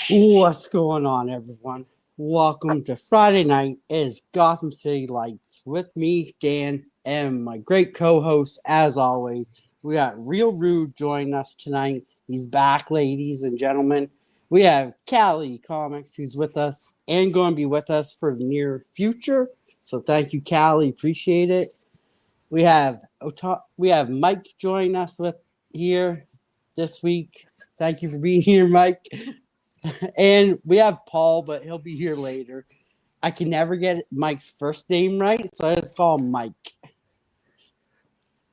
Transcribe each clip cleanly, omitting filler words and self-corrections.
What's going on, everyone? Welcome to Friday night. It is Gotham City Lights with me, Dan, and my great co-host, as always. We got Real Rude joining us tonight. He's back, ladies and gentlemen. We have Callie Comics, who's with us and going to be with us for the near future. So thank you, Callie. Appreciate it. We have Mike joining us with here this week. Thank you for being here, Mike. And we have Paul, but he'll be here later. I can never get Mike's first name right, so I just call him Mike.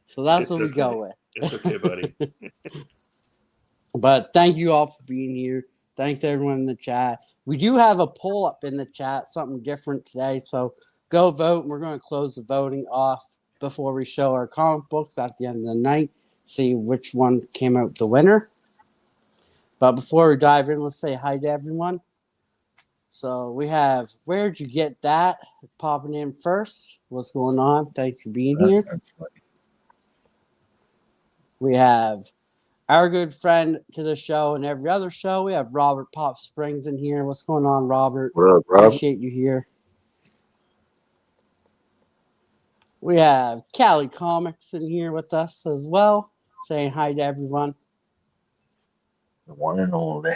So that's what we go with. It's okay, buddy. But thank you all for being here. Thanks to everyone in the chat. We do have a poll up in the chat, something different today. So go vote. We're going to close the voting off before we show our comic books at the end of the night. See which one came out the winner. But before we dive in, let's say hi to everyone. So we have, where'd you get that? Popping in first. What's going on? Thanks for being here. We have our good friend to the show and every other show. We have Robert Pop Springs in here. What's going on, Robert? What up, Rob? Appreciate you here. We have Callie Comics in here with us as well. Saying hi to everyone. The one and only.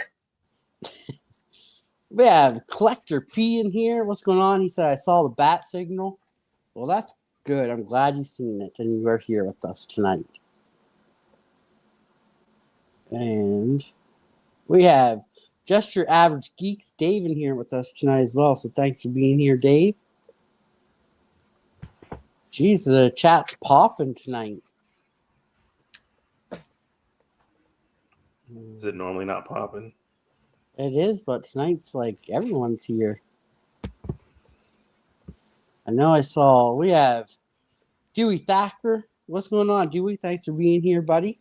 We have Collector P in here. What's going on? He said, I saw the bat signal. Well, that's good. I'm glad you've seen it and you are here with us tonight. And we have Just Your Average Geeks, Dave, in here with us tonight as well. So thanks for being here, Dave. Jeez, the chat's popping tonight. Is it normally not popping? It is, but tonight's like everyone's here. I know we have Dewey Thacker. What's going on, Dewey? Thanks for being here, buddy.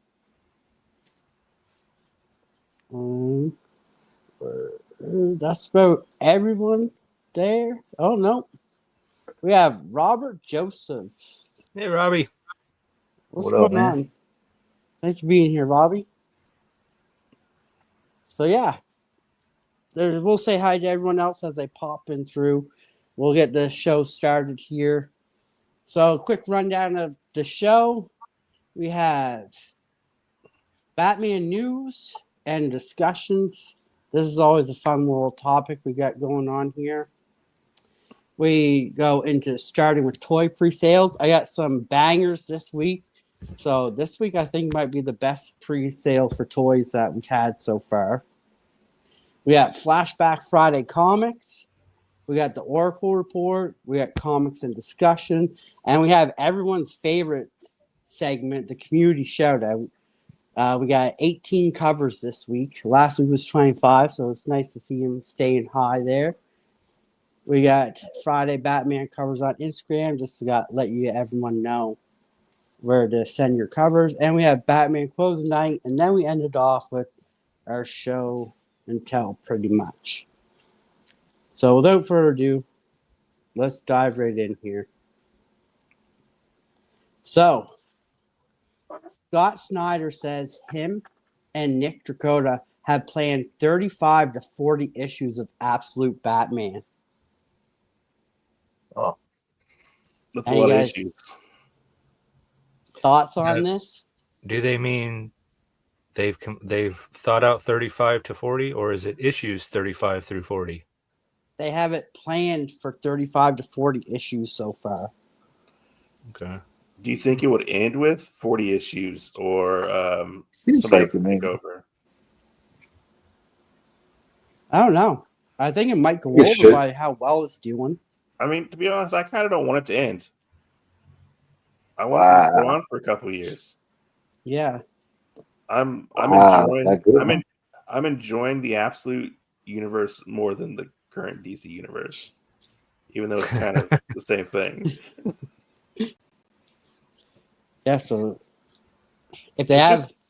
That's about everyone there. Oh, no. We have Robert Joseph. Hey, Robbie. What's going on? Thanks for being here, Robbie. So, yeah. We'll say hi to everyone else as they pop in through. We'll get the show started here. So, quick rundown of the show. We have Batman news and discussions. This is always a fun little topic we got going on here. We go into starting with toy pre-sales. I got some bangers this week. So this week I think might be the best pre-sale for toys that we've had so far. We got Flashback Friday comics. We got the Oracle Report. We got comics and discussion. And we have everyone's favorite segment, the community shoutout. We got 18 covers this week. Last week was 25, so it's nice to see him staying high there. We got Friday Batman covers on Instagram, just to let everyone know where to send your covers. And we have Batman closing night, and then we ended off with our show and tell pretty much. So without further ado, let's dive right in here. So, Scott Snyder says him and Nick Dracota have planned 35 to 40 issues of Absolute Batman. Oh, that's a lot of issues. Thoughts on this? Do they mean they've thought out 35 to 40, or is it issues 35 through 40? They have it planned for 35 to 40 issues so far. Okay. Do you think it would end with 40 issues, or seems like it may go over? I don't know. I think it might go over by how well it's doing. I mean, to be honest, I kind of don't want it to end. I want it to go on for a couple of years. Yeah. I'm enjoying the Absolute universe more than the current DC universe, even though it's kind of the same thing. Yeah, so if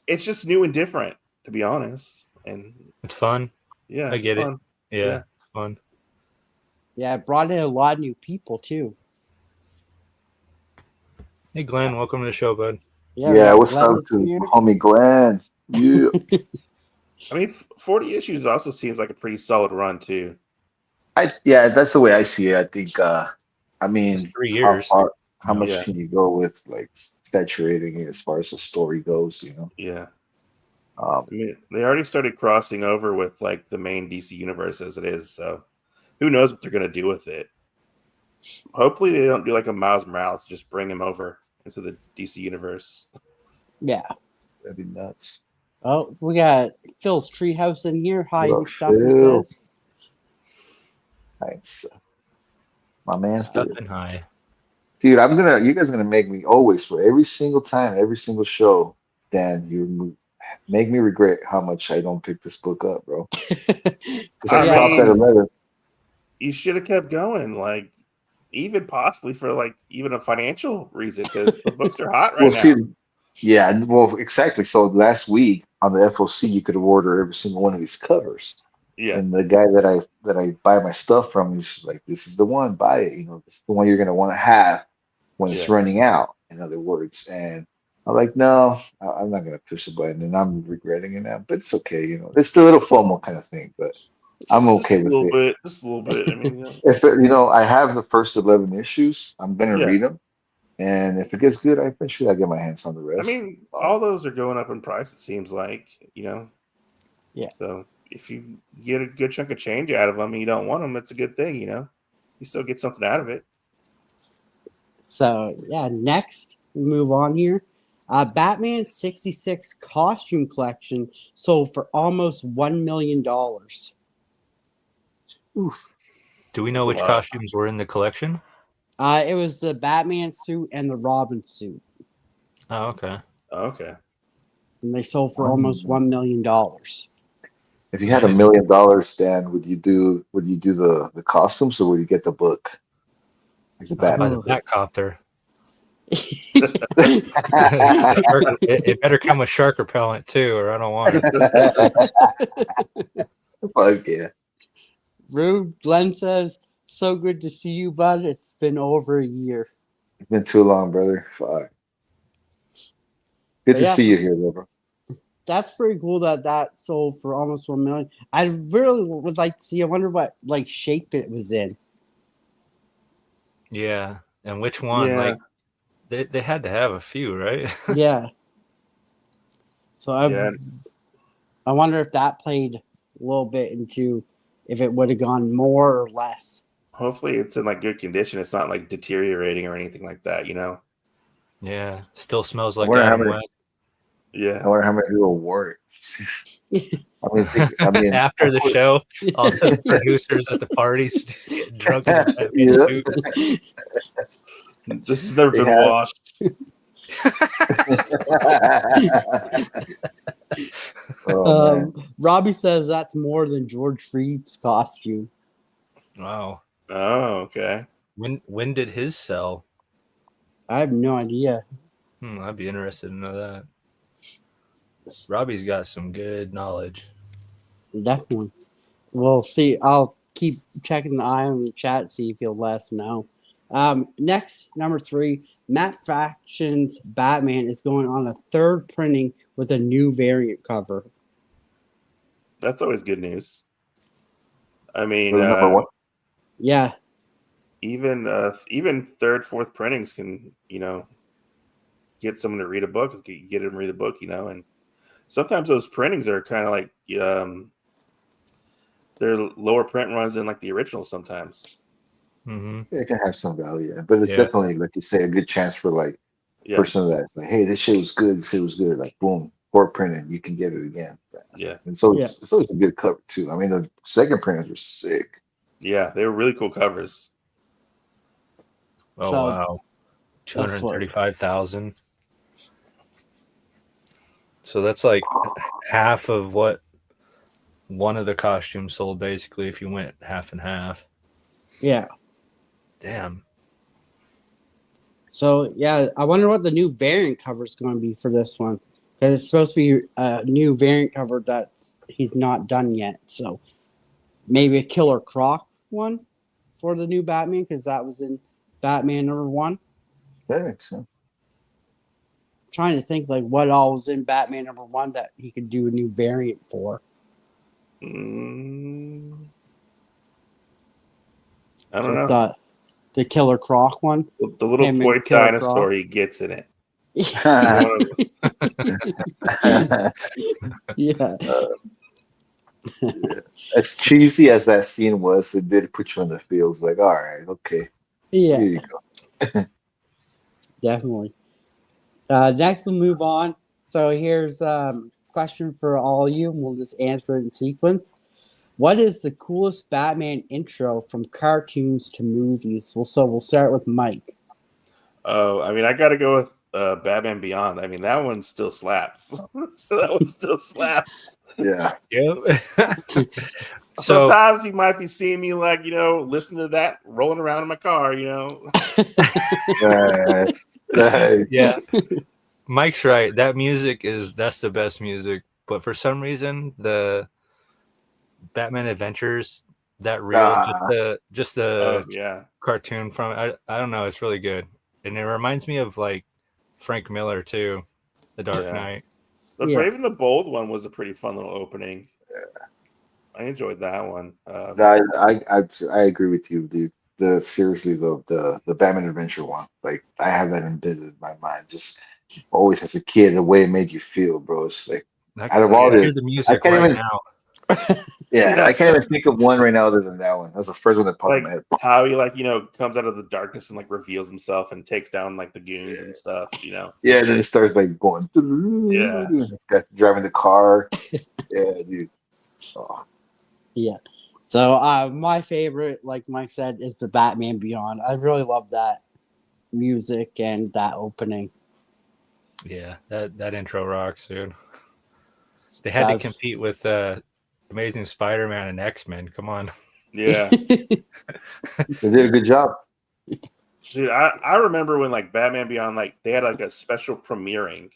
it's just new and different, to be honest, and it's fun. Yeah, I get it. Yeah, it's fun. Yeah, it brought in a lot of new people too. Hey, Glenn, welcome to the show, bud. Yeah, what's up to homie Glenn? Yeah. I mean, 40 issues also seems like a pretty solid run too. Yeah, that's the way I see it. I think I It's mean, 3 years. how No. much Yeah. can you go with like saturating it as far as the story goes, you know? Yeah. Um, I mean, they already started crossing over with like the main DC universe as it is, so who knows what they're gonna do with it. Hopefully they don't do like a Miles Morales, just bring him over into the DC universe. Yeah. that'd be nuts. Oh, we got Phil's treehouse in here What hiding up, stuff. He Phil? says. Thanks. My man Stuff Phil. and high. Dude, you guys are gonna make me always for every single time, every single show, Dan, you make me regret how much I don't pick this book up, bro. Because I I stopped at mean, 11. you should have kept going, like even possibly for like even a financial reason, because the books are hot Well, right see, now. yeah, well, exactly. So last week on the FOC, you could order every single one of these covers. Yeah, And the guy that I buy my stuff from, he's just like, "This is the one, buy it. You know, this is the one you're gonna want to have when it's yeah. running out." In other words, and I'm like, "No, I'm not gonna push the button," and I'm regretting it now. But it's okay, you know. It's the little FOMO kind of thing, but I'm Just okay a with little it. bit, just a little bit. I mean, I have the first 11 issues. I'm gonna yeah. read them, and if it gets good, I eventually I get my hands on the I rest. mean, all those are going up in price. It seems like, you know. Yeah. So if you get a good chunk of change out of them and you don't want them, it's a good thing, you know. You still get something out of it. So yeah, next we move on here. Batman 66 costume collection sold for almost $1 million. Oof. Do we That's know a which lot. costumes were in the collection? It was the Batman suit and the Robin suit, Oh, okay. Okay. and they sold for almost Wow. $1 million. If That's you had $1 amazing. million, Dan, would you do the costumes or would you get the book? Like the I'll buy Batman the Oh. book. Batcopter. It better come with shark repellent too, or I don't want it. Fuck yeah. Rude Glenn says, "So good to see you, bud. It's been over a year." It's been too long, brother. Fuck. Good But to yeah, see so you here, bro. that's pretty cool that sold for almost 1 million. I really would like to see. I wonder what like shape it was in. Yeah. And which one? Yeah. Like they had to have a few, right? Yeah. So Yeah. I wonder if that played a little bit into if it would have gone more or less. Hopefully it's in like good condition. It's not like deteriorating or anything like that, you know? Yeah. Still smells I like wonder how Adam many. West. I Yeah. wonder how many people wore it. I mean, After the show, all the producers at the parties just get drunk in the Batman yeah, suit. This has never they been have. washed. Oh man, Robbie says that's more than George Reeves' costume. Wow. Oh, okay. When did his sell? I have no idea. I'd be interested to know that. Robbie's got some good knowledge. Definitely. We'll see. I'll keep checking the eye on the chat, see if he'll let us know. Next, number 3, Matt Fraction's Batman is going on a third printing with a new variant cover. That's always good news. I mean, for the number one. Yeah, even third, fourth printings can, you know, get someone to read a book, get them to read a book, you know, and sometimes those printings are kind of like they're lower print runs than like the original sometimes. Mm-hmm. It can have some value, but it's Yeah. definitely like you say a good chance for like Yeah, person that's like, hey, this shit was good. This shit was good. Like boom, core printing, you can get it again. yeah, And so Yeah. it's always a good cover too. I mean, the second printers were sick. yeah. They were really cool covers. Oh So, wow. 235,000. So that's like half of what one of the costumes sold, basically, if you went half and half. yeah. Damn. So, yeah, I wonder what the new variant cover is going to be for this one. Because it's supposed to be a new variant cover that he's not done yet. So, maybe a Killer Croc one for the new Batman, because that was in Batman number 1. That makes sense. Trying to think like what all was in Batman number 1 that he could do a new variant for. I So don't know. the Killer Croc one. The little Him and toy Killer dinosaur Croc. he gets in it. Yeah. As cheesy as that scene was, it did put you in the feels. Like, all right, okay, Yeah. here you go. Definitely. Next, we'll move on. So here's a question for all of you, and we'll just answer it in sequence. What is the coolest Batman intro from cartoons to movies? We'll start with Mike. Oh, I mean, I got to go with Batman Beyond. I mean, that one still slaps. So that one still slaps. Yeah. Yep. So Sometimes you might be seeing me like, listen to that rolling around in my car, Nice. yeah, Mike's right. That's the best music. But for some reason, the Batman Adventures, that reel, just Oh, the yeah. cartoon from I don't know, it's really good. And it reminds me of like Frank Miller too, The Dark Yeah. Knight. The Yeah. Brave and the Bold one was a pretty fun little opening. I enjoyed that one. I agree with you, dude. Seriously the Batman Adventure one, like I have that embedded in my mind. Just always as a kid, the way it made you feel, bro. It's like out of I all can the, hear the I music can't right even, now. I can't even think of one right now other than that one. That's the first one that popped in my like head. how he comes out of the darkness and like reveals himself and takes down like the goons and stuff. Yeah, then it starts like going. Yeah. This guy's driving the car. Yeah, dude. Oh, Yeah. So my favorite, like Mike said, is the Batman Beyond. I really love that music and that opening. Yeah, that intro rocks, dude. They had to compete with Amazing Spider-Man and X-Men. Come on. Yeah. they did a good job. Dude, I remember when like Batman Beyond, like they had like a special premiering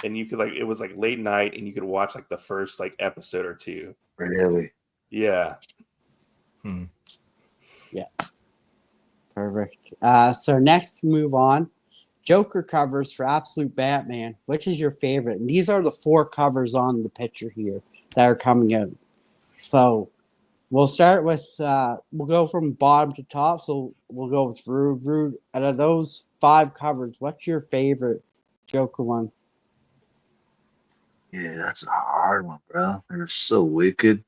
and you could it was like late night and you could watch like the first like episode or two. Really. Yeah. Yeah. Perfect. So next, move on. Joker covers for Absolute Batman. Which is your favorite? And these are the 4 covers on the picture here that are coming out. So we'll start with, we'll go from bottom to top. So we'll go with Rude. Rude, out of those 5 covers, what's your favorite Joker one? Yeah, that's a hard one, bro. They're so wicked.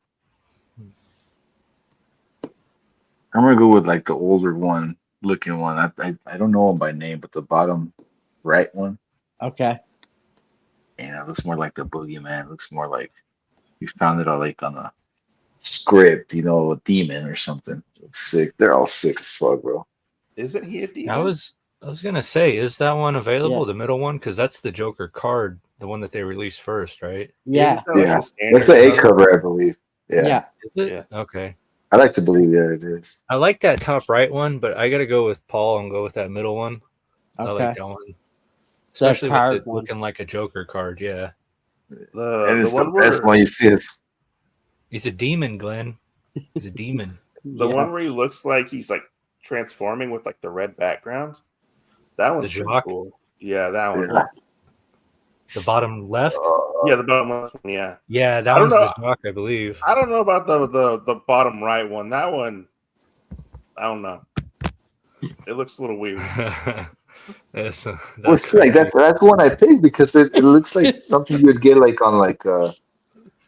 I'm gonna go with like the older one looking one. I don't know him by name, but the bottom right one. Okay. Yeah, it looks more like the Boogeyman. It looks more like you found it all like on a script, a demon or something. Looks sick. They're all sick as fuck, bro. Isn't he a demon? I was gonna say, is that one available? Yeah. The middle one, because that's the Joker card, the one that they released first, right? Yeah. Yeah, that's the A cover, I believe. Yeah. Is it? Yeah. Okay. I like to believe that it is. I like that top right one, but I gotta go with Paul and go with that middle one. Okay. I like that one, especially card with it one. looking like a Joker card. Yeah, And it's the one best one you see is he's a demon, Glenn. He's a demon. the one where he looks like he's like transforming with like the red background. That one's pretty Jacques? cool. Yeah, that one. Yeah. The bottom left. Yeah, the bottom left one. Yeah. Yeah, that I don't one's the know. Jock, I believe. I don't know about the bottom right one. That one, I don't know. It looks a little weird. that's well, it's like that's the one I picked because it looks like something you would get like on like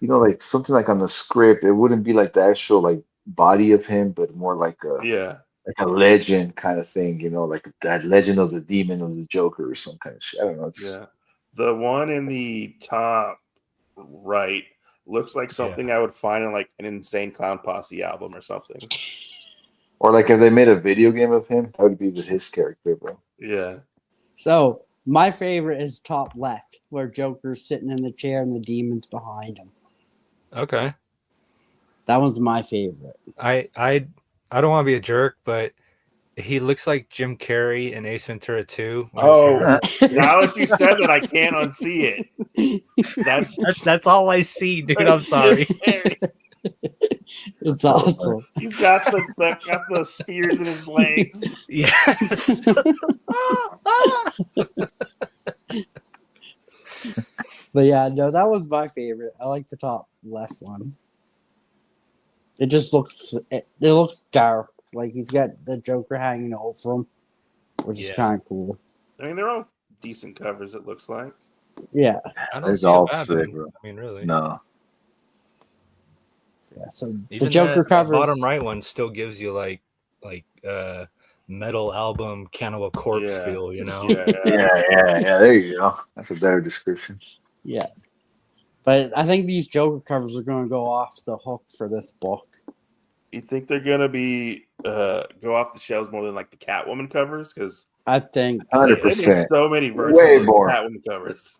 like something like on the script. It wouldn't be like the actual like body of him, but more like a legend kind of thing, like that legend of the demon of the Joker or some kind of shit. I don't know. Yeah. The one in the top right looks like something I would find in like an Insane Clown Posse album or something. Or like if they made a video game of him, that would be his character, bro. Yeah. So my favorite is top left, where Joker's sitting in the chair and the demon's behind him. Okay. That one's my favorite. I don't want to be a jerk, but he looks like Jim Carrey in Ace Ventura 2. Oh, now that you said that, I can't unsee it. That's all I see, dude. I'm sorry. It's awesome. He's got the spears in his legs. Yes. But yeah, no, that was my favorite. I like the top left one. It just looks dark. Like he's got the Joker hanging over him, which is kind of cool. I mean, they're all decent covers. It looks like. Yeah, I don't It's see a all Batman. sick, bro. I mean, really. No. yeah. So Even the Joker that covers. bottom right one still gives you like metal album Cannibal Corpse Yeah. feel, you know? Yeah. There you go. That's a better description. Yeah, but I think these Joker covers are going to go off the hook for this book. You think they're gonna be go off the shelves more than like the Catwoman covers? Because I think 100%. so many versions Way of more. Catwoman covers.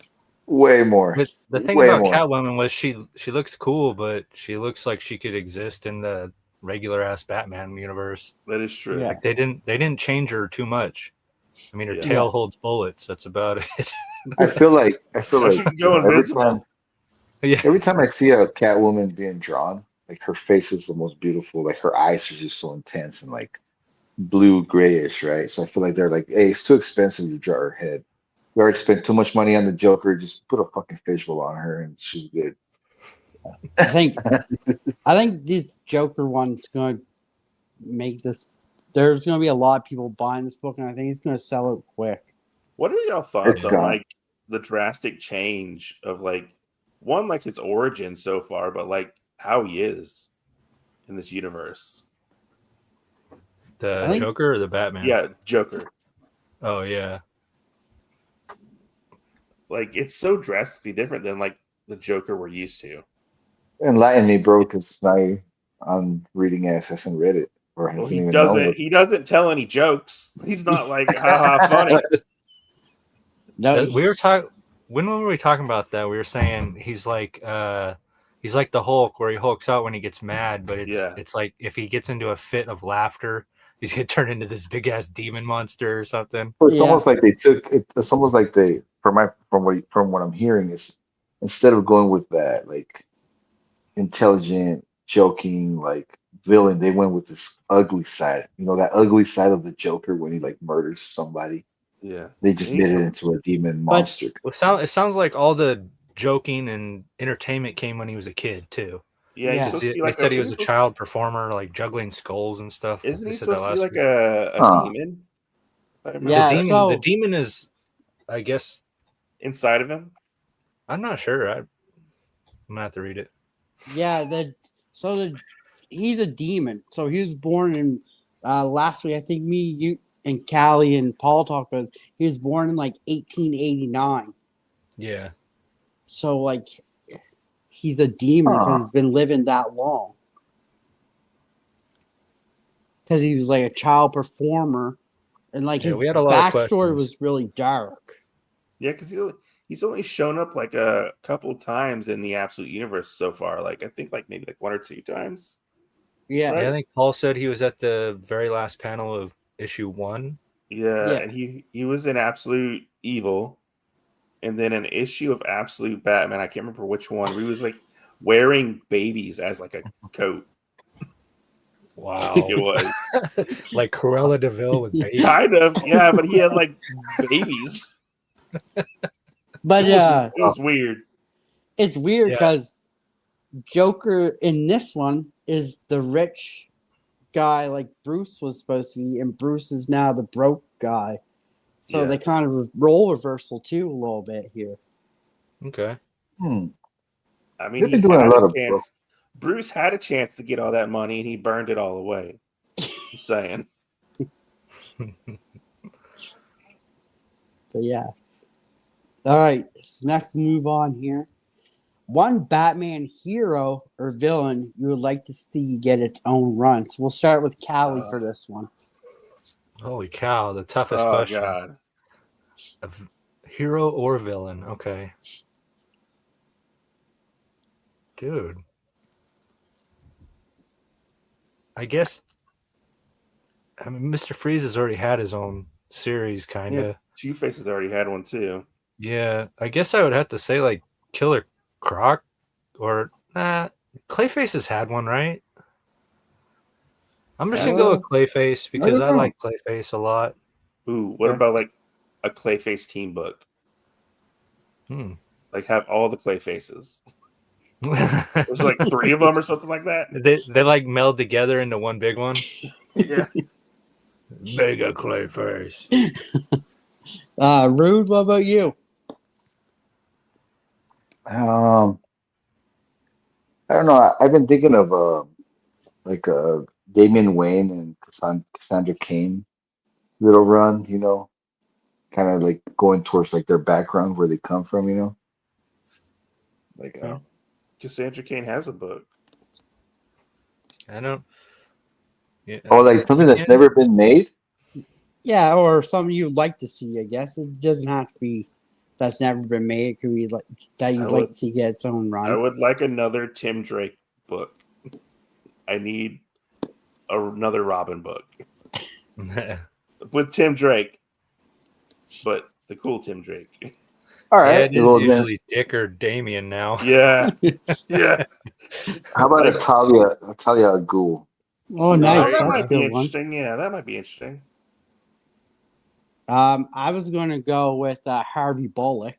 Way more. But the thing Way about more. Catwoman was she looks cool, but she looks like she could exist in the regular ass Batman universe. That is true. Yeah. Like they didn't change her too much. I mean, her Yeah. tail holds bullets. That's about it. I feel like She can go invincible. every time I see a Catwoman being drawn, like her face is the most beautiful. Like her eyes are just so intense and like blue grayish, right? So I feel like they're like, hey, it's too expensive to draw her head. We already spent too much money on the Joker. Just put a fucking fishbowl on her and she's good. I think this Joker one's going to make this. There's going to be a lot of people buying this book, and I think it's going to sell it quick. What are y'all thoughts It's on gone. like the drastic change of like one, like his origin so far, but like how he is in this universe? The Joker or the Batman? Yeah, Joker. Oh yeah. Like it's so drastically different than like the Joker we're used to. Enlighten me, bro, because I'm reading ass hasn't read it or hasn't Well, even known what. he doesn't tell any jokes. He's not like haha funny. No, We were talking. When were we talking about that? We were saying he's like the Hulk, where he hulks out when he gets mad, but it's like if he gets into a fit of laughter, he's gonna turn into this big ass demon monster or something. It's almost like they took it. It's almost like they, from what I'm hearing, is instead of going with that like intelligent, joking like villain, they went with this ugly side. You know, that ugly side of the Joker when he like murders somebody. Yeah, They just made it into a demon monster. It sounds like all the joking and entertainment came when he was a kid too. Yeah, They said he was a child performer, like juggling skulls and stuff. Isn't he he supposed to be like a demon? Yeah, the demon is, I guess, inside of him. I'm not sure. I'm gonna have to read it. Yeah, he's a demon. So he was born in last week. I think me, you, and Callie and Paul talked about it. He was born in like 1889. Yeah. So like he's a demon because he's been living that long. Because he was like a child performer, and like his backstory was really dark. Yeah, because he's only shown up like a couple times in the Absolute Universe so far. Like I think like maybe like 1 or 2 times. Yeah, right? I think Paul said he was at the very last panel of issue 1. Yeah, and he was in Absolute Evil, and then an issue of Absolute Batman. I can't remember which one. Where he was like wearing babies as like a coat. Wow, I think it was like Cruella de Vil with babies. Kind of, yeah, but he had like babies. But it was weird. It's weird because Joker in this one is the rich guy like Bruce was supposed to be, and Bruce is now the broke guy. So they kind of role reversal too a little bit here. Okay. I mean, he doing a lot of Bruce had a chance to get all that money, and he burned it all away. Just saying. But yeah. All right. So next, move on here. One Batman hero or villain you would like to see get its own run. So we'll start with Callie for this one. Holy cow, the toughest question. God. A hero or villain? Okay. Dude. I guess Mr. Freeze has already had his own series, kind of. Yeah, Twoface has already had one too. Yeah, I guess I would have to say like Killer Croc, or Clayface has had one, right? I'm just gonna go with Clayface because I like Clayface a lot. Ooh, what about like a Clayface team book? Like have all the Clayfaces. There's like 3 of them or something like that. They like meld together into one big one. Yeah. Mega Clayface. Rude, what about you? I don't know. I've been thinking of like Damian Wayne and Cassandra Cain little run, kind of like going towards like their background, where they come from, Like Cassandra Cain has a book. I don't. Yeah, Oh, like something that's never been made. Yeah, or something you'd like to see, I guess. It doesn't have to be that's never been made. It could be like that you'd like to see get its own run. I would like another Tim Drake book. I need another Robin book. With Tim Drake. But the cool Tim Drake. All right. Yeah, it is usually Dick or Damien now. Yeah. Yeah. How about Talia al Ghul? Oh, nice. That That's might a be good one. interesting. Yeah, that might be interesting. I was going to go with Harvey Bullock.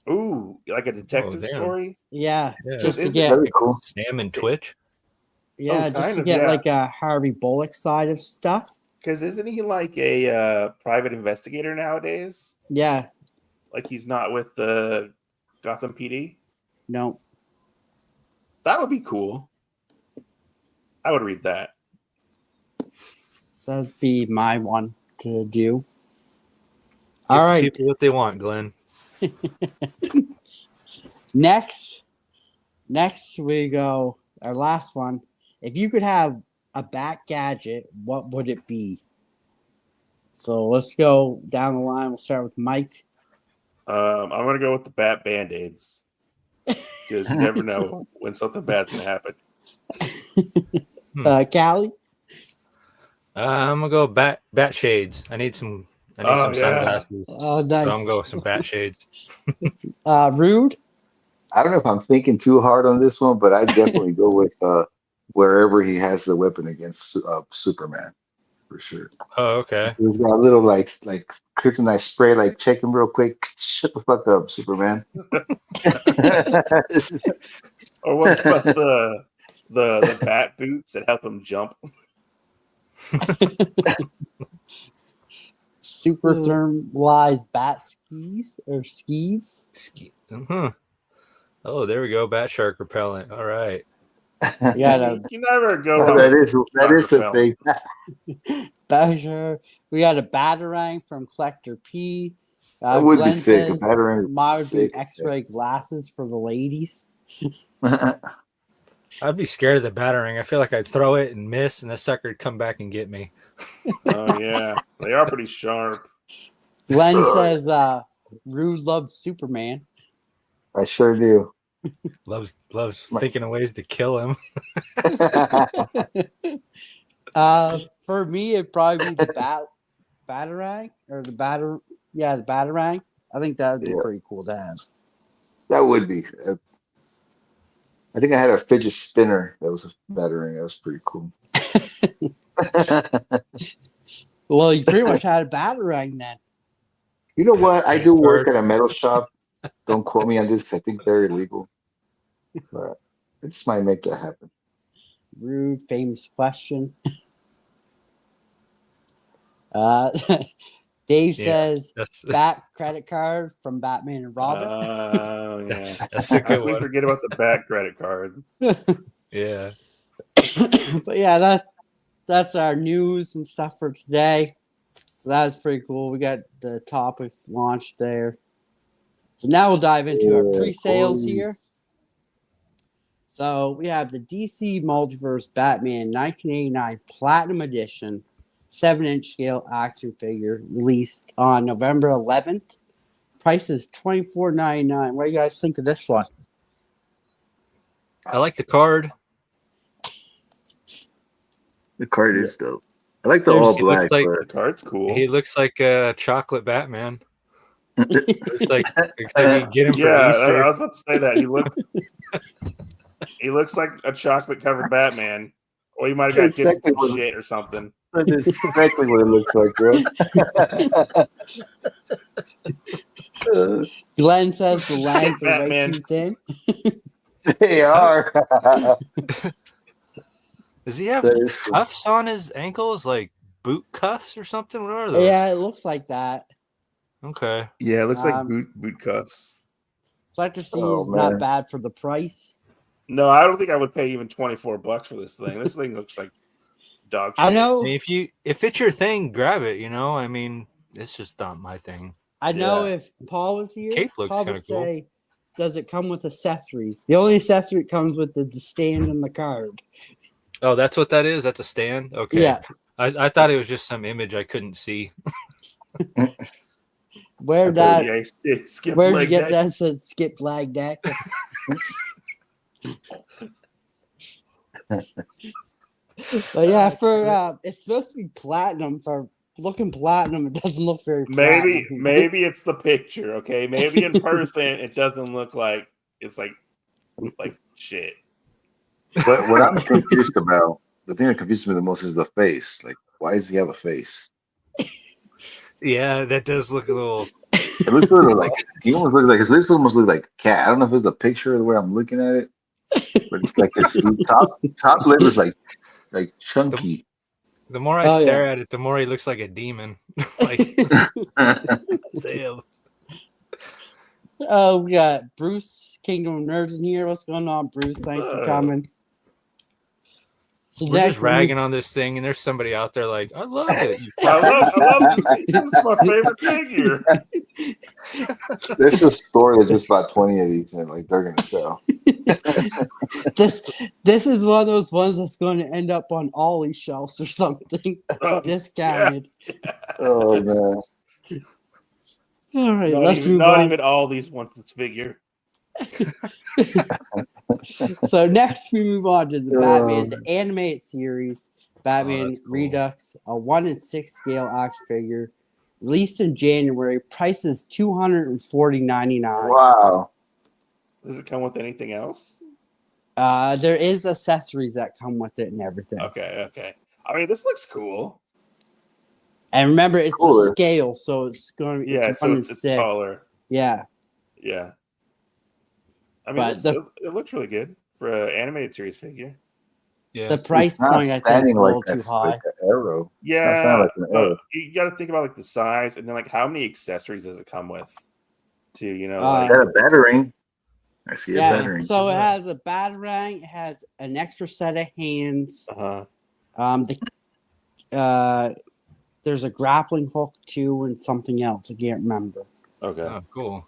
Ooh, like a detective story? Yeah, just to Is get Very cool. Sam and Twitch. Yeah, just to get like a Harvey Bullock side of stuff. Because isn't he like a private investigator nowadays? Yeah. Like he's not with the Gotham PD? No. That would be cool. I would read that. That'd be my one to do. Give All right. people what they want, Glenn. Next we go. Our last one. If you could have a bat gadget, what would it be? So let's go down the line. We'll start with Mike. I'm gonna go with the bat band-aids. Because you never know when something bad's gonna happen. Callie? I'm gonna go bat shades. I need some sunglasses. Oh, nice. So I'm gonna go with some bat shades. Rude? I don't know if I'm thinking too hard on this one, but I definitely go with wherever he has the weapon against Superman, for sure. Oh, okay. He's got a little like kryptonite spray, like check him real quick. Shut the fuck up, Superman. Or what about the bat boots that help him jump? Super thermalized bat skis or skeeves? Huh. Oh, there we go. Bat shark repellent. All right. You never go wrong. That is a thing. We got a Batarang from Collector P. That would be sick. A Batarang would be X-ray glasses for the ladies. I'd be scared of the Batarang. I feel like I'd throw it and miss, and the sucker would come back and get me. Oh yeah, they are pretty sharp. Glenn says, "Rude loves Superman." I sure do. Loves thinking of ways to kill him. For me, it'd probably be the Batarang or the Batarang. I think that would be pretty cool to have. That would be. I think I had a fidget spinner that was a Batarang. That was pretty cool. Well, you pretty much had a Batarang then. You know what? I do work at a metal shop. Don't quote me on this because I think they're illegal. But I just might make that happen. Rude, famous question. Dave says, "Bat credit card from Batman and Robin." Oh yeah, that's a good we one. forget about the bat credit card. Yeah. But yeah, that's our news and stuff for today. So that was pretty cool. We got the topics launched there. So now we'll dive into our pre-sales here. So we have the DC Multiverse Batman 1989 Platinum Edition 7-inch scale action figure released on November 11th. Price is $24.99. What do you guys think of this one? I like the card. The card is dope. I like the all black. The card's cool. He looks like a chocolate Batman. looks like you get him for Easter. I was about to say that. He looks like a chocolate covered Batman. Or he might have got dipped in some shit or something. That's exactly what it looks like, bro. Glenn says the lines are way too thin. They are. Does he have That is cool. cuffs on his ankles, like boot cuffs or something? What are those? Yeah, it looks like that. Okay. Yeah, it looks like boot cuffs. Collector C Oh, is man. not bad for the price. No, I don't think I would pay even $24 for this thing. This thing looks like dog shit. I know. If it's your thing, grab it. I mean, it's just not my thing. I know if Paul was here, Cape looks Paul kinda would say, does it come with accessories? The only accessory it comes with is the stand and the card. Oh, that's what that is? That's a stand? Okay. Yeah. I thought it was just some image I couldn't see. Where'd you get that said skip lag deck? But yeah, for it's supposed to be platinum. For looking platinum, it doesn't look very platinum. Maybe it's the picture, okay? Maybe in person it doesn't look like it's like shit. But what I'm confused about, the thing that confuses me the most is the face. Like, why does he have a face? Yeah, that does look a little. It looks a little like he almost looks like his lips almost look like cat. I don't know if it's a picture of the way I'm looking at it, but it's like his top lip is like chunky. The more I stare at it, the more he looks like a demon. Like, damn. Oh, we got Bruce, Kingdom of Nerds in here. What's going on, Bruce? Thanks for coming. So we're just ragging on this thing, and there's somebody out there like, I love it. I love this. This is my favorite figure. There's a store that just bought 20 of these, and like they're gonna sell. This is one of those ones that's going to end up on Ollie shelves or something, discounted. Yeah. Oh man! All right, let's move on. Not even all these want this figure. So next we move on to the Batman, the animated series, Batman Redux, a 1/6 scale action figure, released in January. Price is $240.99. Wow. Does it come with anything else? There is accessories that come with it and everything. Okay. I mean, this looks cool. And remember, it's cooler. a scale, so it's going to be it's taller. Yeah. I mean, it looks really good for an animated series figure. Yeah. The price point, I think, is a little too high. Like an arrow. Yeah. Like an arrow. You got to think about like the size and then like how many accessories does it come with? It's got a batarang. I see a batarang. So it has a batarang. It has an extra set of hands. There's a grappling hook too, and something else. I can't remember. Okay. Oh, cool.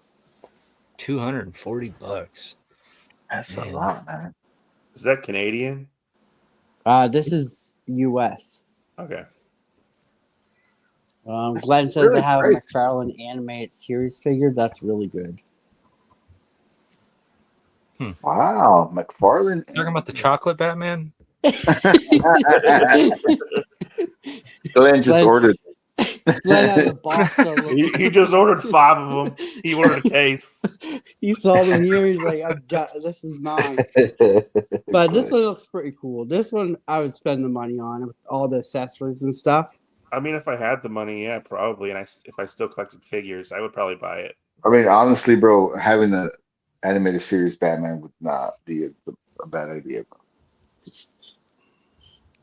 $240. That's a lot, man. Is that Canadian? This is US. Okay. Glenn says really they have a McFarlane animated series figure. That's really good. Wow, McFarlane. Talking about the chocolate Batman? Glenn just ordered. Glenn has a box of them. He just ordered 5 of them. He ordered a case. He saw them here. He's like, this is mine. But this one looks pretty cool. This one I would spend the money on with all the accessories and stuff. I mean, if I had the money, yeah, probably. And if I still collected figures, I would probably buy it. I mean, honestly, bro, having the animated series Batman would not be a bad idea, bro.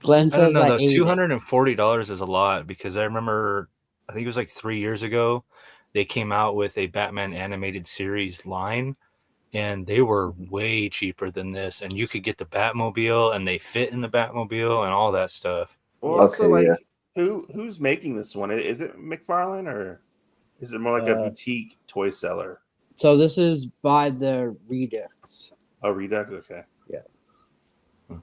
Glenn says $240 is a lot because I remember, I think it was like 3 years ago, they came out with a Batman animated series line, and they were way cheaper than this. And you could get the Batmobile, and they fit in the Batmobile, and all that stuff. Well, also, who's making this one? Is it McFarlane or is it more like a boutique toy seller? So this is by the Redux. Oh, Redux, okay. Yeah. I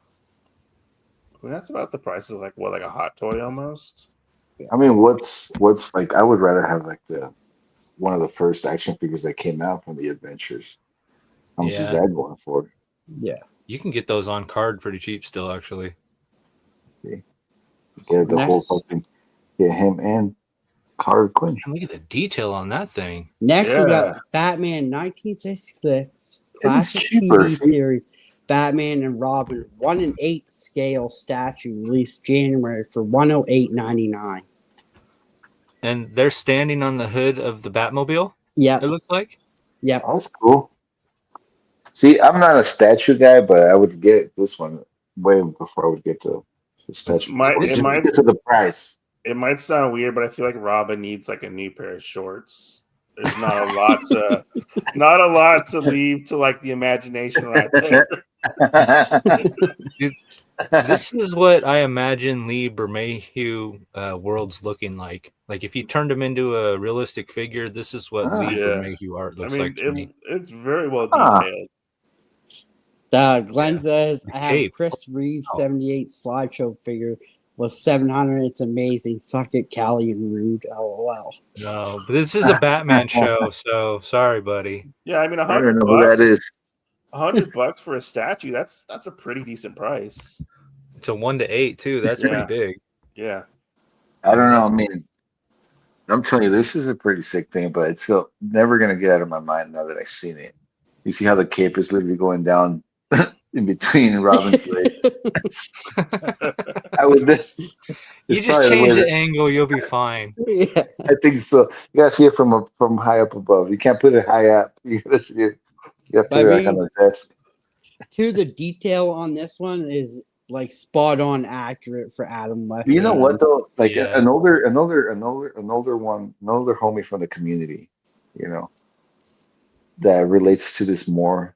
mean, that's about the price of like a hot toy almost. I mean, what's like? I would rather have like one of the first action figures that came out from the Adventures. How much is that going for? Yeah, you can get those on card pretty cheap still, actually. See, get the whole fucking him and Harley Quinn. Look at the detail on that thing. Next, we got Batman 1966 classic TV series. Batman and Robin 1/8 scale statue released January for $108.99. And they're standing on the hood of the Batmobile? Yeah. It looks like? Yeah. That's cool. See, I'm not a statue guy, but I would get this one way before I would get the statue. Just because of the price. It might sound weird, but I feel like Robin needs like a new pair of shorts. There's not a lot to leave to like the imagination right there. Dude, this is what I imagine Lee Bermehue world's looking like. Like if you turned him into a realistic figure, this is what Lee Bermehue art looks like to me. It's very well detailed. Glenn says, I have Chris Reeves 78 slideshow figure was $700. It's amazing. Suck it, Callie and Rude. LOL. No, but this is a Batman show, so sorry, buddy. Yeah, I mean, I don't know who that is. $100 for a statue. That's a pretty decent price. It's a 1-to-8 too. That's pretty big. Yeah. I don't know. I mean, I'm telling you, this is a pretty sick thing, but it's still never gonna get out of my mind now that I've seen it. You see how the cape is literally going down in between Robin's legs. I would. You just change the angle, you'll be fine. Yeah. I think so. You gotta see it from high up above. You can't put it high up. You gotta see it. You have to put it on the desk. To the detail on this one is like spot on accurate for Adam West. You know what though? Like an older homie from the community, you know, that relates to this more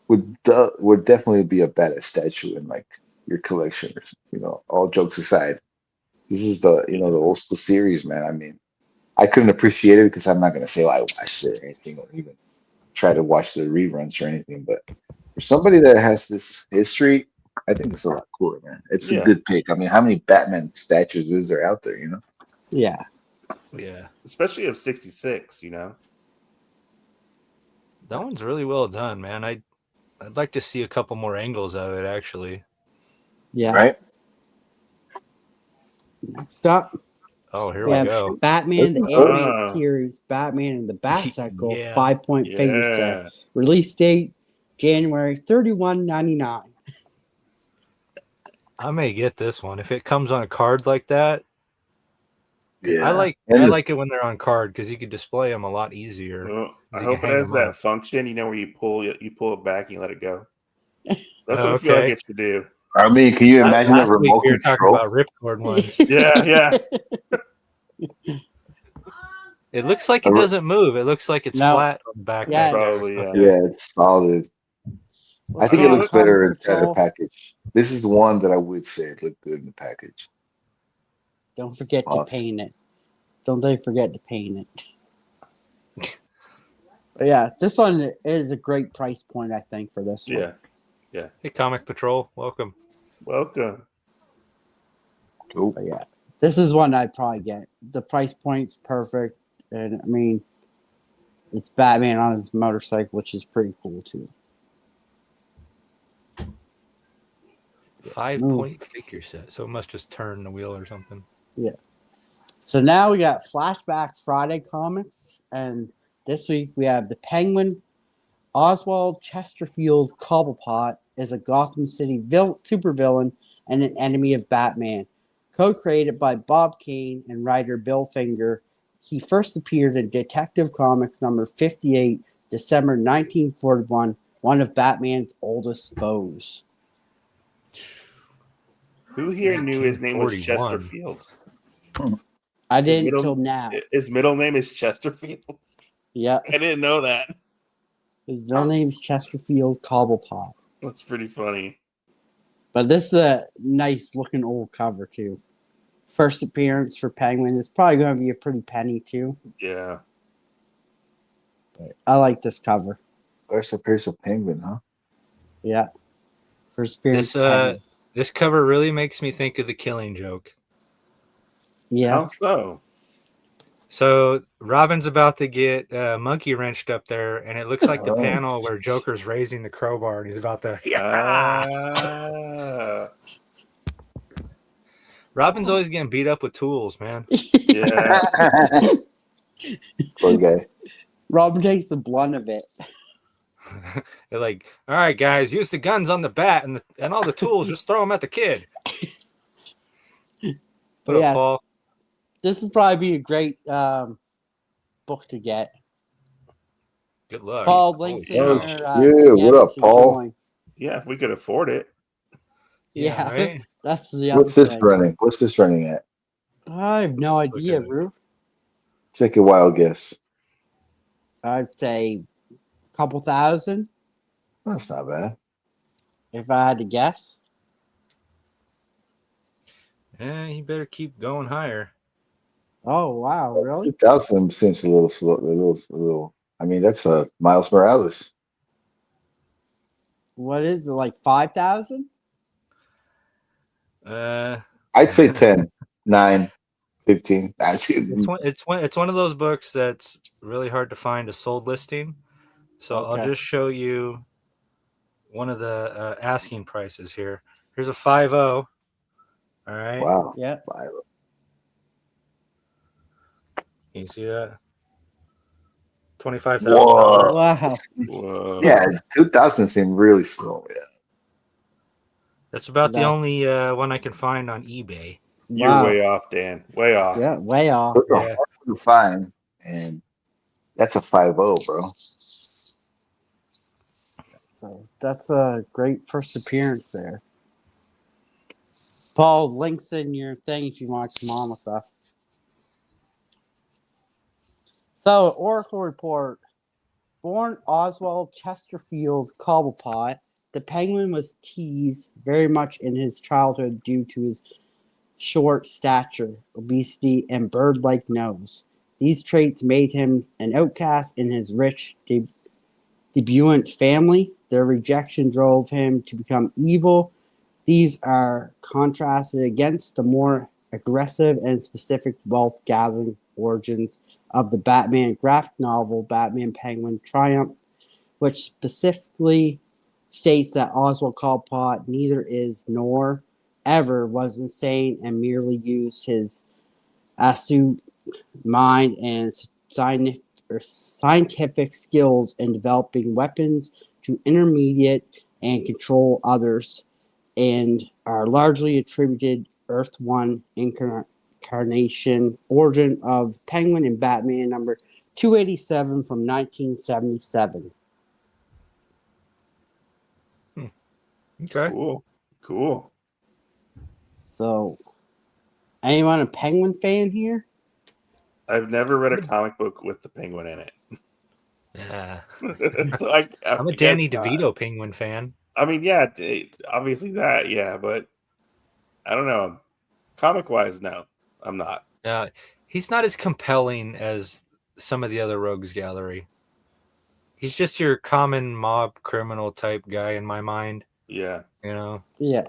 would definitely be a badass statue in like your collection. You know, all jokes aside, this is the the old school series, man. I mean, I couldn't appreciate it because I'm not gonna say I watched it or anything, or even try to watch the reruns or anything. But for somebody that has this history, I think it's a lot cooler, man. It's a good pick. I mean, how many Batman statues is there out there? You know? Yeah. Especially of '66. You know. That one's really well done, man. I'd like to see a couple more angles of it, actually. Yeah. Right. Next up. Oh, here we go. Batman the Animated Series, Batman and the Batcycle 5-point figure set. Release date January 31.99. I may get this one if it comes on a card like that. Yeah, I like it when they're on card because you can display them a lot easier. Well, I hope it has that function, where you pull it back and you let it go. That's what I feel like it should do. I mean, can you imagine a remote we were control? Talking about ripcord ones. Yeah. It looks like it doesn't move. It looks like it's flat on the back. Yeah, probably. Yeah, it's solid. I think it looks better in the package. This is the one that I would say it looked good in the package. Don't forget to paint it. Don't they forget to paint it. But yeah, this one is a great price point, I think, for this one. Yeah. Hey, Comic Patrol, welcome. Welcome. Cool. But yeah, this is one I'd probably get. The price point's perfect, and I mean, it's Batman on his motorcycle, which is pretty cool too. 5-point figure set, so it must just turn the wheel or something. Yeah. So now we got Flashback Friday comics, and this week we have the Penguin. Oswald Chesterfield Cobblepot is a Gotham City supervillain and an enemy of Batman. Co-created by Bob Kane and writer Bill Finger, he first appeared in Detective Comics number 58, December 1941, one of Batman's oldest foes. Who here knew his name was Chesterfield? I didn't until now. His middle name is Chesterfield? Yeah. I didn't know that. His middle name is Chesterfield Cobblepot. That's pretty funny. But this is a nice looking old cover too. First appearance for Penguin. It's probably going to be a pretty penny too. Yeah. But I like this cover. First appearance of Penguin, huh? Yeah. First appearance. This cover really makes me think of The Killing Joke. Yeah. How so? So Robin's about to get monkey wrenched up there, and it looks like the panel where Joker's raising the crowbar, and he's about to. Robin's always getting beat up with tools, man. Yeah. Poor guy. Robin takes the blunt of it. They're like, all right, guys, use the guns on the bat and all the tools. Just throw them at the kid. Put up, Paul. This would probably be a great book to get. Good luck. Paul, links in Oh, your yeah. What DMs up, to Paul? join. Yeah, if we could afford it. Yeah, right. that's the other What's this thing. running? What's this running at? I have no idea, Okay. Rue. Take a wild guess. I'd say a couple thousand That's not bad. if I had to guess. Yeah, you better keep going higher. Oh wow, really? 2000 seems a little slow. A little. I mean, that's Miles Morales. What is it, like 5,000? I'd say 10, 9, 15. It's one of those books that's really hard to find a sold listing. So I'll Okay. just show you one of the asking prices here. Here's a 5.0. All right. Wow. Yeah. Can you see that? $25,000. Whoa. Wow. Whoa. Yeah, 2000 seemed really slow. Yeah. That's about the That's- only one I can find on eBay. You're Wow. way off, Dan. Way off. Yeah, way off. Those are Yeah. hard to find, and that's a 5.0, bro. So that's a great first appearance there. Paul, links in your thing if you want to come on with us. So, Oracle Report. Born Oswald Chesterfield Cobblepot, the Penguin was teased very much in his childhood due to his short stature, obesity, and bird-like nose. These traits made him an outcast in his rich debutant family. Their rejection drove him to become evil. These are contrasted against the more aggressive and specific wealth-gathering origins of the Batman graphic novel Batman Penguin Triumph, which specifically states that Oswald Cobblepot neither is nor ever was insane and merely used his astute mind and scientific skills in developing weapons to intermediate and control others, and are largely attributed Earth One incarnation origin of Penguin and Batman number 287 from 1977. Okay. Cool. So, anyone a Penguin fan here? I've never read a comic book with the Penguin in it. Yeah. So I'm a Danny DeVito Penguin fan. I mean, yeah, obviously that, yeah, but I don't know. Comic-wise, no, I'm not. He's not as compelling as some of the other Rogues Gallery. He's just your common mob criminal type guy in my mind. Yeah. You know? Yeah.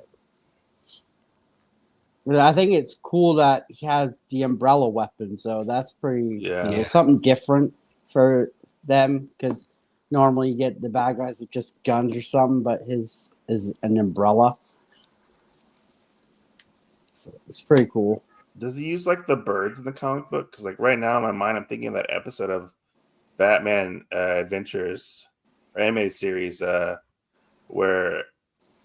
But I think it's cool that he has the umbrella weapon, so that's pretty something different for them, because normally you get the bad guys with just guns or something, but his is an umbrella. So it's pretty cool. Does he use like the birds in the comic book? Because like right now in my mind, I'm thinking of that episode of Batman Adventures or animated series where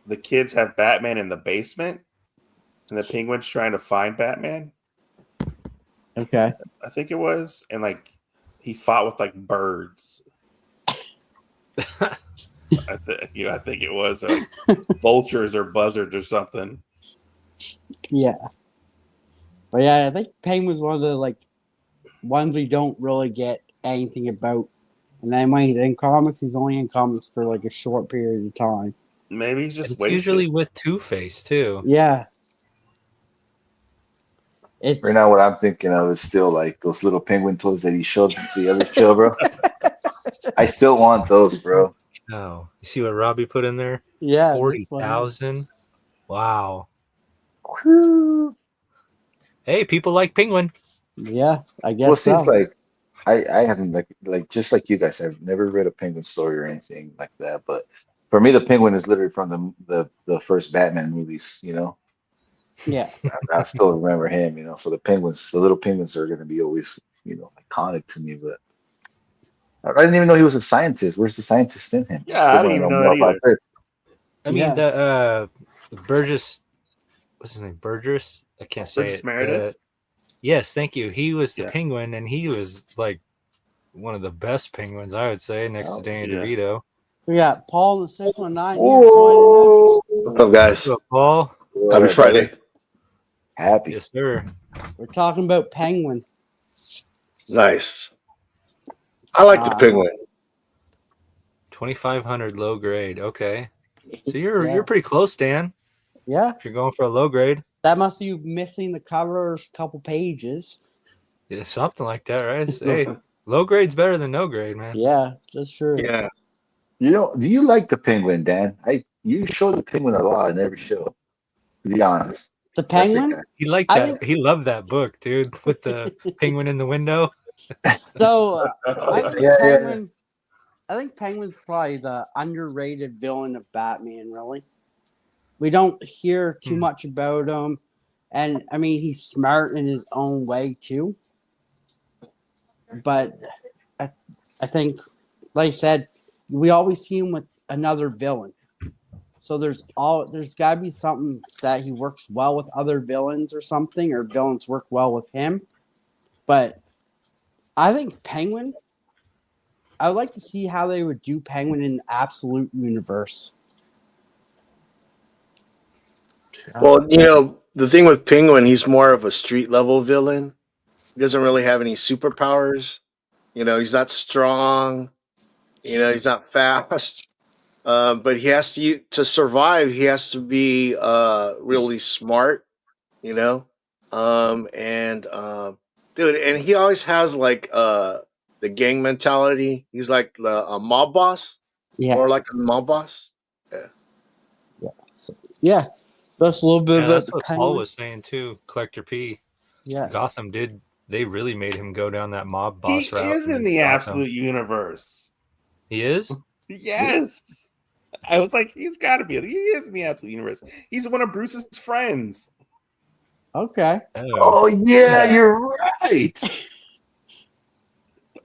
the kids have Batman in the basement and the Penguin's trying to find Batman. Okay. I think it was, and like he fought with like birds. I think it was like vultures or buzzards or something. Yeah. But yeah, I think Penguin's one of the like ones we don't really get anything about. And then when he's in comics, he's only in comics for like a short period of time. Maybe he's just it's wasted. Usually with Two-Face too. Yeah. It's right now what I'm thinking of is still like those little penguin toys that he showed the other show, bro. I still want those, bro. Oh, you see what Robbie put in there? Yeah, 40,000. Wow. Whew. Hey, people like Penguin. Yeah, I guess Well, so. seems like I haven't like just like you guys, I've never read a penguin story or anything like that. But for me, the penguin is literally from the first Batman movies. You know, Yeah. I still remember him. You know, so the little penguins are going to be always iconic to me. But I didn't even know he was a scientist. Where's the scientist in him? Yeah, I didn't even know that either. This. I mean, the Burgess, what's his name? Burgess? I can't say Burgess it. Meredith? Yes, thank you. He was the Yeah. Penguin, and he was like one of the best Penguins, I would say, next to Danny DeVito. We got Paul in the 619 here joining us. What's up, guys? What's up, Paul? Happy Friday. Happy. Yes, sir. We're talking about Penguin. Nice. I like the Penguin. 2,500 low grade. Okay. So you're pretty close, Dan. Yeah. If you're going for a low grade. That must be missing the cover a couple pages. Yeah, something like that, right? Hey, low grade's better than no grade, man. Yeah, that's true. Yeah. Do you like the Penguin, Dan? You show the Penguin a lot in every show. To be honest. The Penguin? He liked that. He loved that book, dude, with the penguin in the window. So I think Penguin's probably the underrated villain of Batman, really. We don't hear too much about him. And, I mean, he's smart in his own way, too. But I think, like I said, we always see him with another villain. So there's got to be something that he works well with other villains or something, or villains work well with him. But I think Penguin, I would like to see how they would do Penguin in the absolute universe. Well, the thing with Penguin, he's more of a street level villain. He doesn't really have any superpowers. He's not strong. He's not fast. But he has to survive. He has to be really smart. Dude, and he always has like the gang mentality. He's like a mob boss, or like a mob boss. Yeah. That's a little bit about that's the what Penguin. Paul was saying too. Collector P. Yeah. Gotham they really made him go down that mob boss route. He is in the absolute universe. He is? Yes. I was like, he's got to be. He is in the absolute universe. He's one of Bruce's friends. Okay. Oh yeah, you're right.